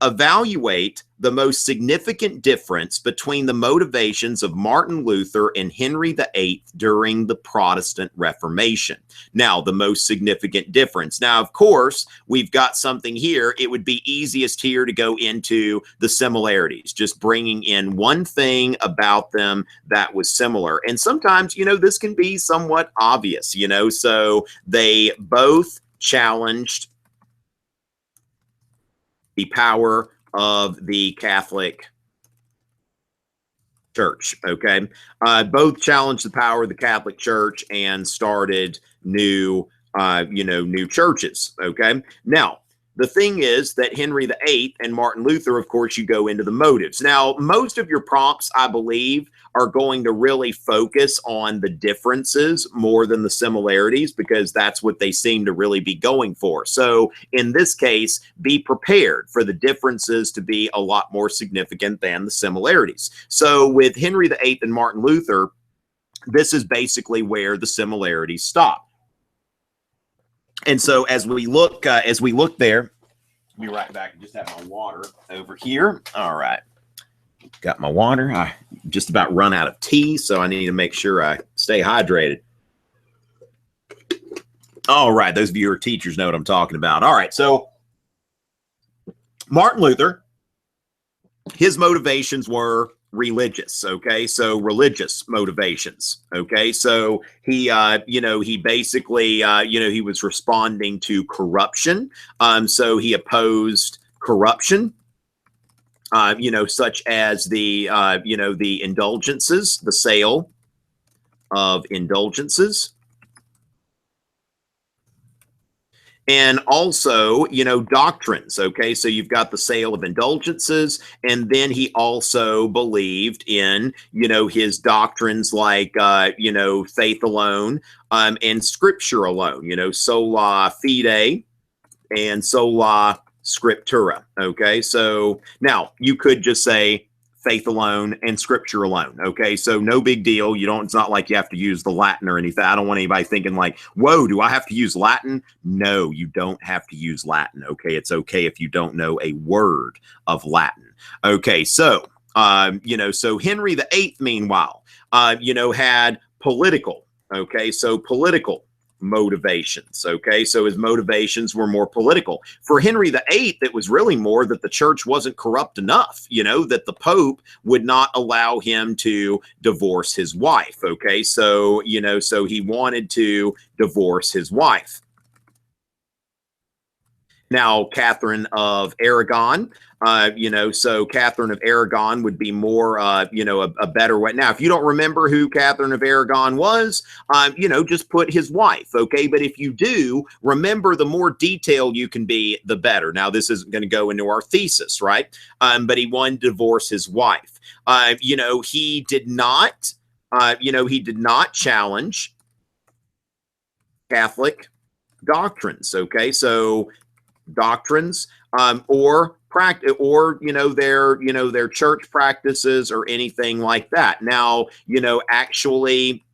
evaluate the most significant difference between the motivations of Martin Luther and Henry VIII during the Protestant Reformation. Now, the most significant difference. Now, of course, we've got something here. It would be easiest here to go into the similarities, just bringing in one thing about them that was similar. And sometimes, this can be somewhat obvious, so they both challenged the power of the Catholic Church. Okay, both challenged the power of the Catholic Church and started new churches. Okay, now the thing is that Henry VIII and Martin Luther, of course, you go into the motives. Now, most of your prompts, I believe, are going to really focus on the differences more than the similarities, because that's what they seem to really be going for. So in this case, be prepared for the differences to be a lot more significant than the similarities. So with Henry VIII and Martin Luther, this is basically where the similarities stop. And so as we look there, I'll be right back and just have my water over here. All right. Got my water. I just about run out of tea, so I need to make sure I stay hydrated. All right. Those of you who are teachers know what I'm talking about. All right. So Martin Luther, his motivations were religious. Okay, so religious motivations. Okay, so he basically he was responding to corruption. So he opposed corruption, such as the the indulgences, the sale of indulgences. And also, doctrines. Okay, so you've got the sale of indulgences, and then he also believed in, his doctrines like, faith alone, and scripture alone. Sola fide and sola scriptura. Okay, so now you could just say faith alone and scripture alone. Okay, so no big deal. It's not like you have to use the Latin or anything. I don't want anybody thinking like, whoa, do I have to use Latin? No, you don't have to use Latin. Okay, it's okay if you don't know a word of Latin. Okay, so so Henry VIII, meanwhile, had political. Okay, so political motivations. Okay, so his motivations were more political. For Henry VIII, it was really more that the church wasn't corrupt enough, that the Pope would not allow him to divorce his wife. Okay, so so he wanted to divorce his wife. Now, Catherine of Aragon, so Catherine of Aragon would be more, a better way. Now, if you don't remember who Catherine of Aragon was, just put his wife, okay? But if you do, remember, the more detailed you can be, the better. Now, this isn't going to go into our thesis, right? But he wanted to divorce his wife. He did not, he did not challenge Catholic doctrines, okay? So doctrines or practice, or their church practices or anything like that. Now, actually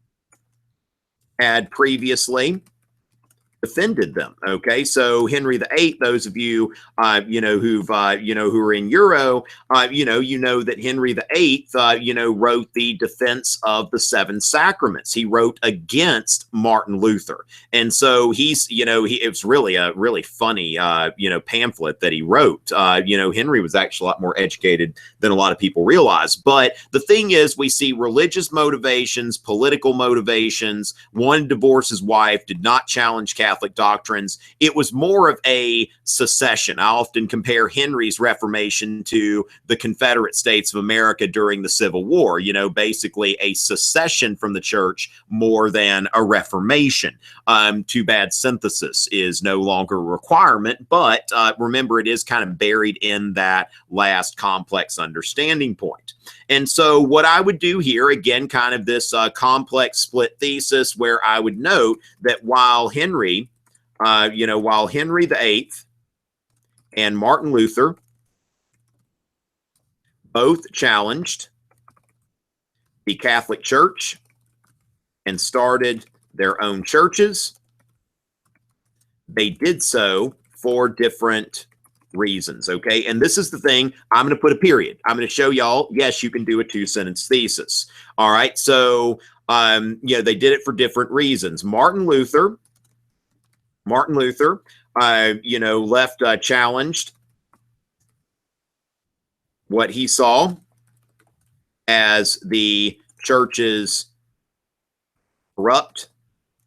had previously defended them. Okay, so Henry VIII, those of you who are in Euro, that Henry VIII wrote the defense of the seven sacraments. He wrote against Martin Luther, and so it's really a really funny pamphlet that he wrote. Henry was actually a lot more educated than a lot of people realize. But the thing is, we see religious motivations, political motivations. Wanted to divorce his wife, did not challenge Catholic doctrines. It was more of a secession. I often compare Henry's Reformation to the Confederate States of America during the Civil War, basically a secession from the church more than a reformation. Too bad synthesis is no longer a requirement, but remember, it is kind of buried in that last complex understanding point. And so what I would do here, again, kind of this complex split thesis, where I would note that while Henry VIII and Martin Luther both challenged the Catholic Church and started their own churches, they did so for different reasons. Okay, and this is the thing, I'm going to put a period. I'm going to show y'all, yes, you can do a 2-sentence thesis. All right, so they did it for different reasons. Martin Luther left challenged what he saw as the church's corrupt,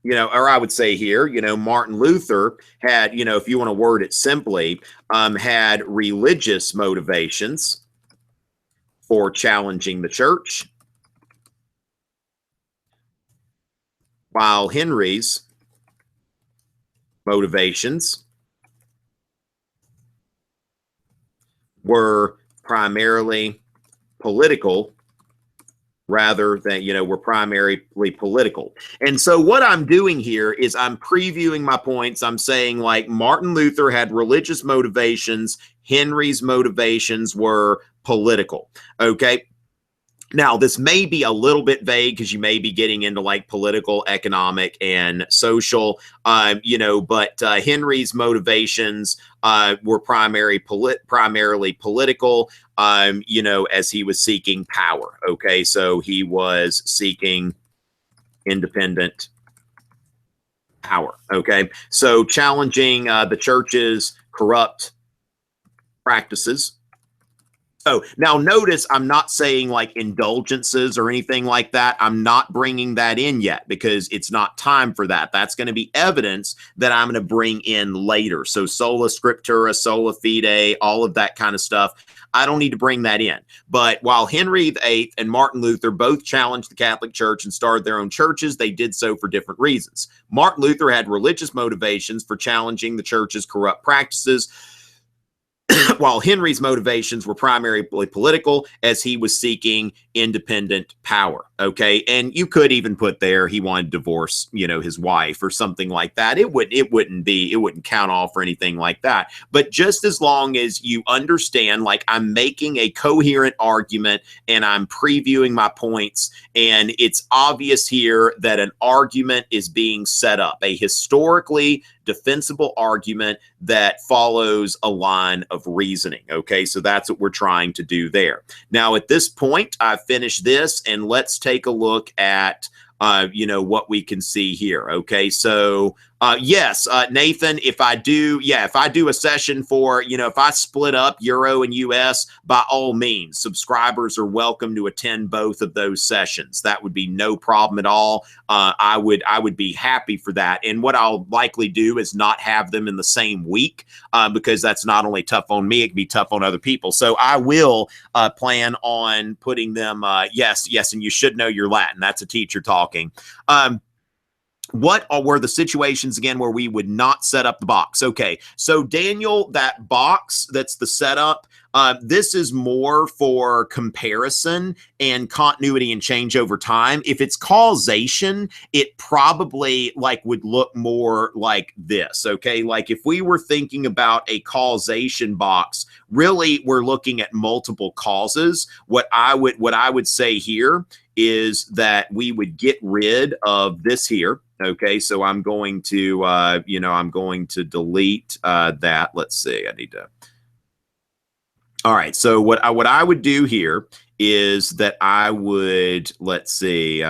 or I would say here, Martin Luther had, if you want to word it simply, had religious motivations for challenging the church, while Henry's motivations were primarily political, rather than, were primarily political. And so what I'm doing here is I'm previewing my points. I'm saying, like, Martin Luther had religious motivations, Henry's motivations were political. Okay. Now, this may be a little bit vague because you may be getting into like political, economic, and social, but Henry's motivations were primarily political, as he was seeking power. Okay, so he was seeking independent power. Okay, so challenging the church's corrupt practices. So now notice I'm not saying like indulgences or anything like that. I'm not bringing that in yet because it's not time for that. That's going to be evidence that I'm going to bring in later. So sola scriptura, sola fide, all of that kind of stuff. I don't need to bring that in. But while Henry VIII and Martin Luther both challenged the Catholic Church and started their own churches, they did so for different reasons. Martin Luther had religious motivations for challenging the church's corrupt practices, while Henry's motivations were primarily political, as he was seeking independent power. Okay, and you could even put there he wanted to divorce, his wife or something like that. It wouldn't count off or anything like that. But just as long as you understand, like, I'm making a coherent argument and I'm previewing my points, and it's obvious here that an argument is being set up, a historically defensible argument that follows a line of reasoning. Okay, so that's what we're trying to do there. Now, at this point, I've finished this, and let's take a look at you know, what we can see here. Okay, so yes, Nathan, if I do a session for, you know, if I split up Euro and US, by all means, subscribers are welcome to attend both of those sessions. That would be no problem at all. I would be happy for that. And what I'll likely do is not have them in the same week, because that's not only tough on me, it can be tough on other people. So I will plan on putting them, yes, and you should know your Latin. That's a teacher talking. What were the situations again where we would not set up the box? Okay, so Daniel, that box, that's the setup. This is more for comparison and continuity and change over time. If it's causation, it probably would look more like this. Okay, like if we were thinking about a causation box, really we're looking at multiple causes. What I would say here is that we would get rid of this here. Okay, so I'm going to, I'm going to delete that. Let's see, I need to. All right, so what I would do here is that I would, let's see,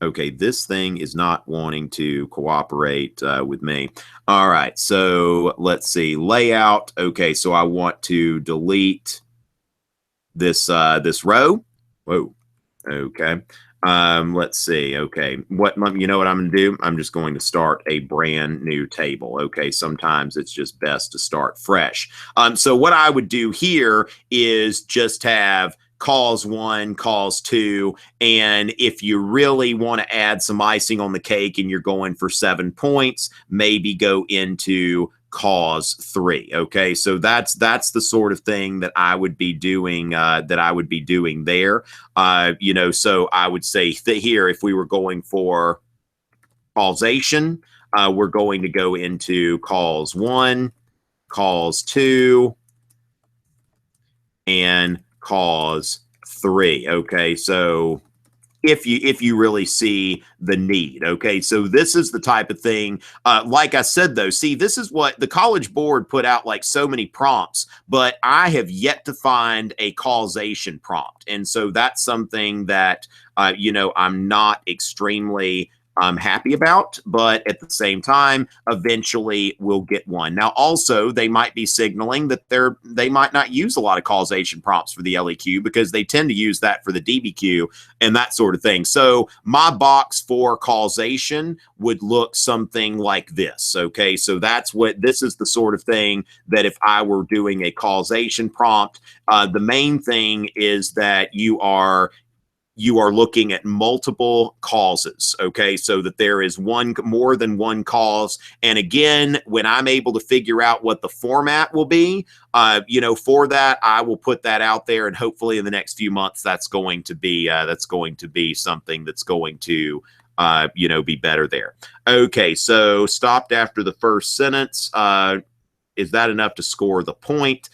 okay, this thing is not wanting to cooperate with me. All right, so let's see, layout. Okay, so I want to delete this this row. Whoa, okay. Let's see. Okay, you know what I'm going to do? I'm just going to start a brand new table. Okay, sometimes it's just best to start fresh. So what I would do here is just have cause 1, cause 2, and if you really want to add some icing on the cake and you're going for 7 points, maybe go into cause 3. Okay, so that's the sort of thing that I would be doing there. You know, so I would say that here, if we were going for causation, we're going to go into cause 1, cause 2, and cause 3. Okay, so if you really see the need. Okay, so this is the type of thing, like I said, though, see, this is what the College Board put out, like so many prompts, but I have yet to find a causation prompt. And so that's something that, you know, I'm not extremely happy about, but at the same time, eventually we'll get one. Now, also, they might be signaling that they might not use a lot of causation prompts for the LEQ because they tend to use that for the DBQ and that sort of thing. So my box for causation would look something like this. Okay, so this is the sort of thing that if I were doing a causation prompt, the main thing is that you are looking at multiple causes, okay, so that there is more than one cause. And again, when I'm able to figure out what the format will be, you know, for that, I will put that out there, and hopefully in the next few months, that's going to be something that's going to you know, be better there. Okay, so stopped after the first sentence. Is that enough to score the point?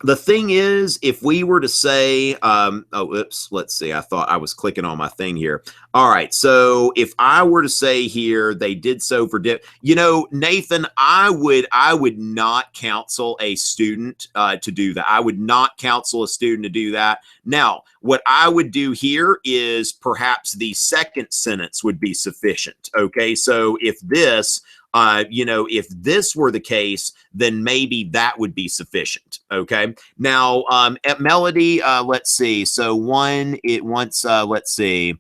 The thing is, if we were to say, oh, oops, let's see. I thought I was clicking on my thing here. All right. So if I were to say here, they did so for, you know, Nathan, I would not counsel a student to do that. I would not counsel a student to do that. Now, what I would do here is perhaps the second sentence would be sufficient. Okay. So if this, you know, if this were the case, then maybe that would be sufficient. Okay. Now, at Melody, let's see. So let's see,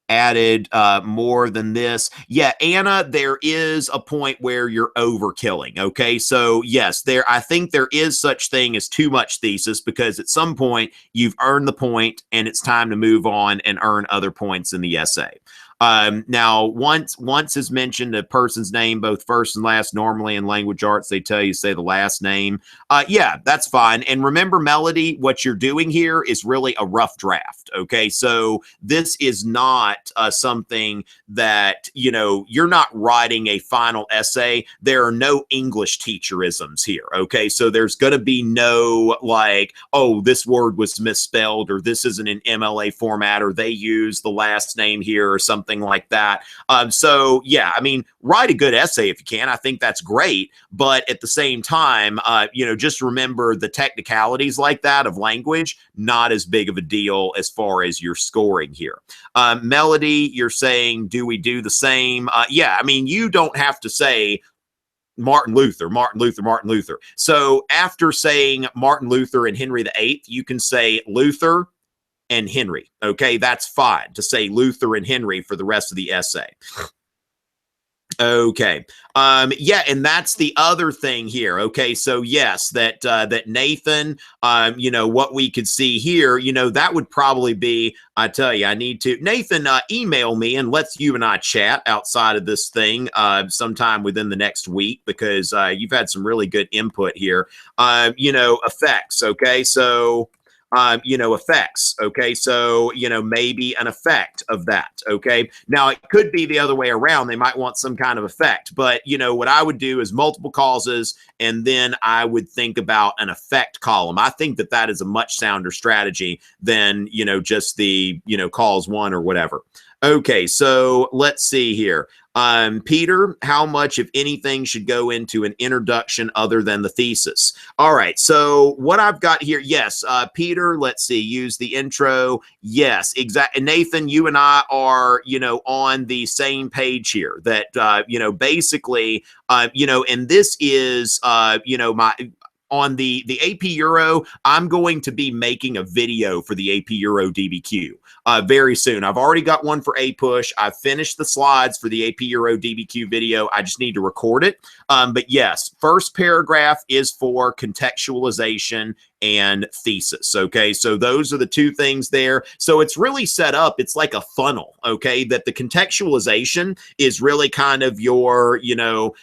added more than this. Yeah, Anna, there is a point where you're overkilling. Okay. So yes, I think there is such thing as too much thesis, because at some point you've earned the point and it's time to move on and earn other points in the essay. Now, once is mentioned a person's name, both first and last. Normally in language arts, they tell you say the last name. Yeah, that's fine. And remember, Melody, what you're doing here is really a rough draft. Okay, so this is not something that, you know, you're not writing a final essay. There are no English teacherisms here. Okay, so there's going to be no like, oh, this word was misspelled, or this isn't an MLA format, or they use the last name here, or something something like that. So yeah, I mean, write a good essay if you can. I think that's great. But at the same time, just remember the technicalities like that of language, not as big of a deal as far as your scoring here. Melody, you're saying, do we do the same? Yeah, I mean, you don't have to say Martin Luther, Martin Luther, Martin Luther. So after saying Martin Luther and Henry VIII, you can say Luther and Henry. Okay, that's fine to say Luther and Henry for the rest of the essay. Okay. Yeah, and that's the other thing here. Okay, so yes, that Nathan, what we could see here, that would probably be, I tell you, I need to, Nathan, email me and let's you and I chat outside of this thing sometime within the next week, because you've had some really good input here. Effects. Okay, so effects. Okay. So, maybe an effect of that. Okay. Now it could be the other way around. They might want some kind of effect, but what I would do is multiple causes. And then I would think about an effect column. I think that that is a much sounder strategy than, just the, cause one or whatever. Okay. So let's see here. Peter, how much, if anything, should go into an introduction other than the thesis? All right. So what I've got here, yes, Peter, let's see, use the intro. Yes, exactly. Nathan, you and I are, on the same page here that, basically, and this is, my, on the AP Euro, I'm going to be making a video for the AP Euro DBQ very soon. I've already got one for A Push. I've finished the slides for the AP Euro DBQ video. I just need to record it. But yes, first paragraph is for contextualization and thesis. Okay, so those are the two things there. So it's really set up, it's like a funnel. Okay, that the contextualization is really kind of your,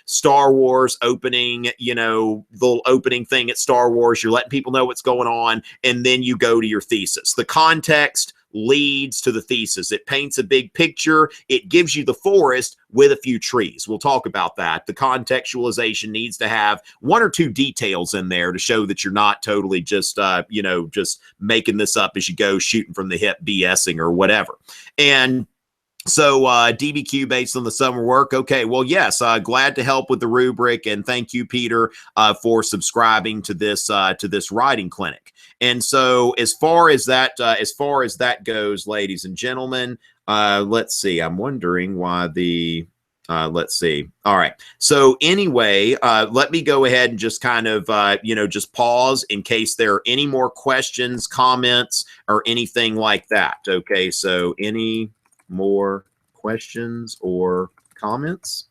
Star Wars opening, little opening thing at Star Wars. You're letting people know what's going on, and then you go to your thesis. The context leads to the thesis. It paints a big picture. It gives you the forest with a few trees. We'll talk about that. The contextualization needs to have one or two details in there to show that you're not totally just, just making this up as you go, shooting from the hip, BSing or whatever. And so DBQ based on the summer work. Okay, well, yes, glad to help with the rubric, and thank you, Peter, for subscribing to this writing clinic. And so as far as that goes, ladies and gentlemen, let's see. I'm wondering why the let's see. All right. So anyway, let me go ahead and just kind of, just pause in case there are any more questions, comments, or anything like that. Okay. So any more questions or comments?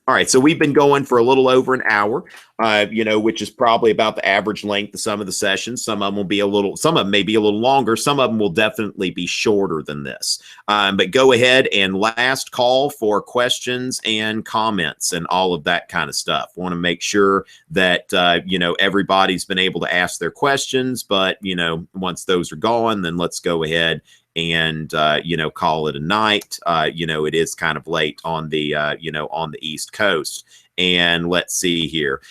All right, so we've been going for a little over an hour, which is probably about the average length of some of the sessions. Some of them will be some of them may be a little longer. Some of them will definitely be shorter than this. But go ahead and last call for questions and comments and all of that kind of stuff. Want to make sure that, everybody's been able to ask their questions, but, once those are gone, then let's go ahead and call it a night. It is kind of late on the on the East Coast. And let's see here,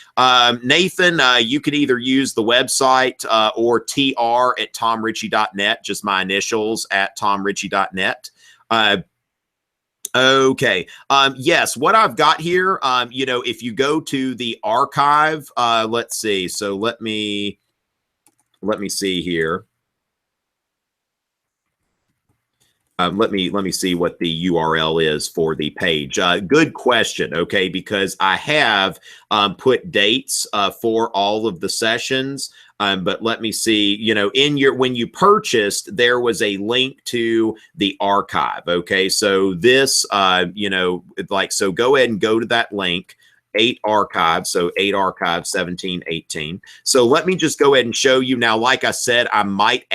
Nathan, you could either use the website or tr@tomrichey.net, just my initials at tomrichey.net. Okay. Yes, what I've got here, if you go to the archive, let's see. So let me see here. Let me see what the URL is for the page. Good question. Okay, because I have put dates for all of the sessions. But let me see. When you purchased, there was a link to the archive. Okay, so this, so go ahead and go to that link. 8 archives, so 8 archives, 17, 18. So let me just go ahead and show you now. Like I said, I might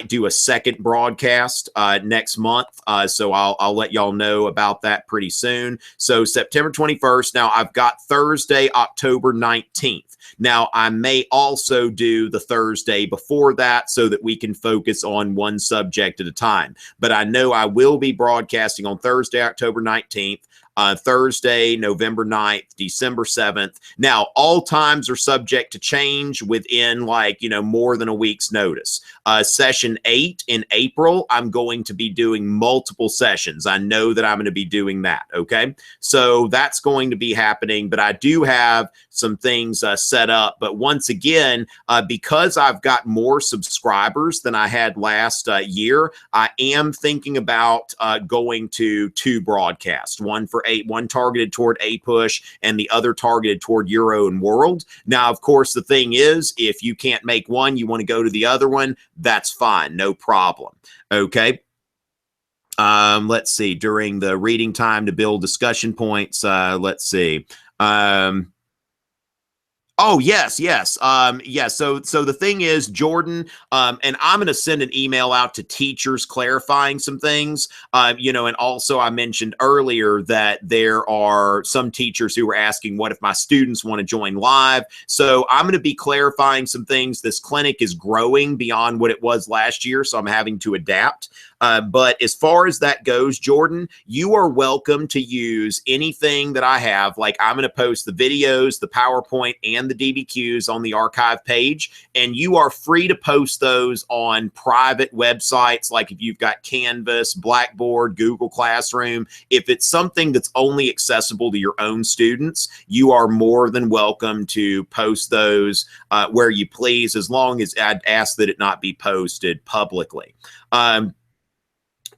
do a second broadcast next month. So I'll let y'all know about that pretty soon. So September 21st. Now I've got Thursday, October 19th. Now I may also do the Thursday before that so that we can focus on one subject at a time. But I know I will be broadcasting on Thursday, October 19th. Thursday, November 9th, December 7th. Now, all times are subject to change within more than a week's notice. Session 8 in April, I'm going to be doing multiple sessions. I know that I'm going to be doing that. Okay. So that's going to be happening, but I do have some things set up. But once again, because I've got more subscribers than I had last year, I am thinking about going to 2 broadcasts, one targeted toward A-Push and the other targeted toward Euro and World. Now, of course, the thing is, if you can't make one, you want to go to the other one, that's fine, no problem. Okay. Let's see, during the reading time to build discussion points, let's see. Oh, yes, yes. So the thing is, Jordan, and I'm going to send an email out to teachers clarifying some things, and also I mentioned earlier that there are some teachers who were asking, what if my students want to join live? So I'm going to be clarifying some things. This clinic is growing beyond what it was last year, so I'm having to adapt. But as far as that goes, Jordan, you are welcome to use anything that I have. Like, I'm going to post the videos, the PowerPoint, and the DBQs on the archive page, and you are free to post those on private websites. Like if you've got Canvas, Blackboard, Google Classroom, if it's something that's only accessible to your own students, you are more than welcome to post those where you please, as long as I'd ask that it not be posted publicly.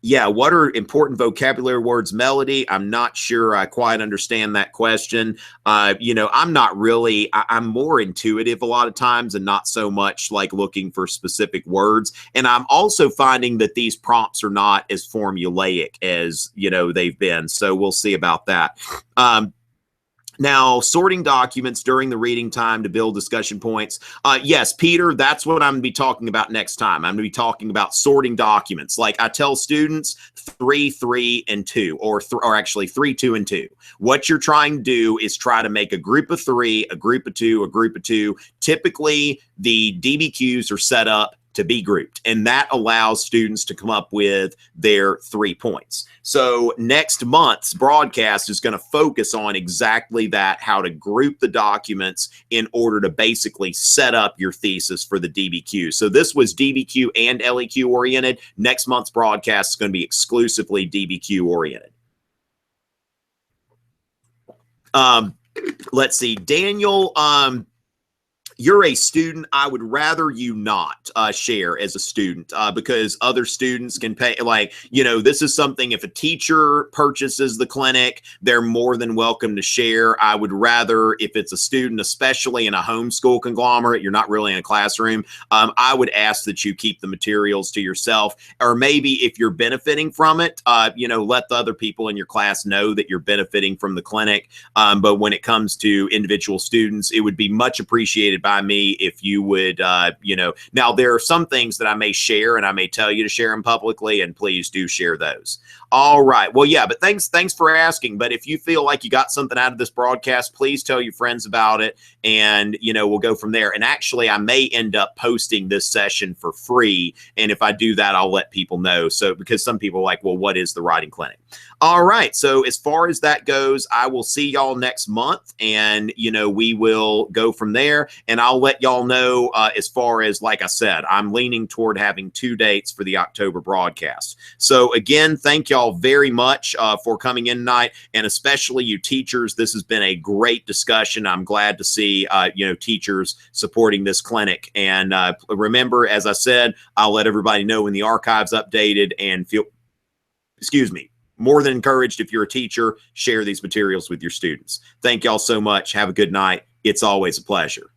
Yeah, what are important vocabulary words, Melody? I'm not sure I quite understand that question. I'm not really, I'm more intuitive a lot of times and not so much like looking for specific words. And I'm also finding that these prompts are not as formulaic as, they've been. So we'll see about that. Now, sorting documents during the reading time to build discussion points. Yes, Peter, that's what I'm going to be talking about next time. I'm going to be talking about sorting documents. Like I tell students 3, 3, and 2, or actually 3, 2, and 2. What you're trying to do is try to make a group of 3, a group of 2, a group of 2. Typically, the DBQs are set up to be grouped, and that allows students to come up with their 3 points. So next month's broadcast is going to focus on exactly that, how to group the documents in order to basically set up your thesis for the DBQ. So this was DBQ and LEQ oriented. Next month's broadcast is going to be exclusively DBQ oriented. Let's see, Daniel, you're a student. I would rather you not share as a student because other students can pay. This is something, if a teacher purchases the clinic, they're more than welcome to share. I would rather, if it's a student, especially in a homeschool conglomerate, you're not really in a classroom, I would ask that you keep the materials to yourself. Or maybe if you're benefiting from it, let the other people in your class know that you're benefiting from the clinic. But when it comes to individual students, it would be much appreciated by me if you would, now there are some things that I may share and I may tell you to share them publicly, and please do share those. All right. Well, yeah, but thanks for asking. But if you feel like you got something out of this broadcast, please tell your friends about it, and, we'll go from there. And actually, I may end up posting this session for free. And if I do that, I'll let people know. So, because some people are like, well, what is the writing clinic? All right. So as far as that goes, I will see y'all next month, and, we will go from there. And I'll let y'all know as far as, like I said, I'm leaning toward having 2 dates for the October broadcast. So again, thank y'all very much for coming in tonight, and especially you teachers. This has been a great discussion. I'm glad to see, teachers supporting this clinic. And remember, as I said, I'll let everybody know when the archive's updated, and more than encouraged, if you're a teacher, share these materials with your students. Thank y'all so much. Have a good night. It's always a pleasure.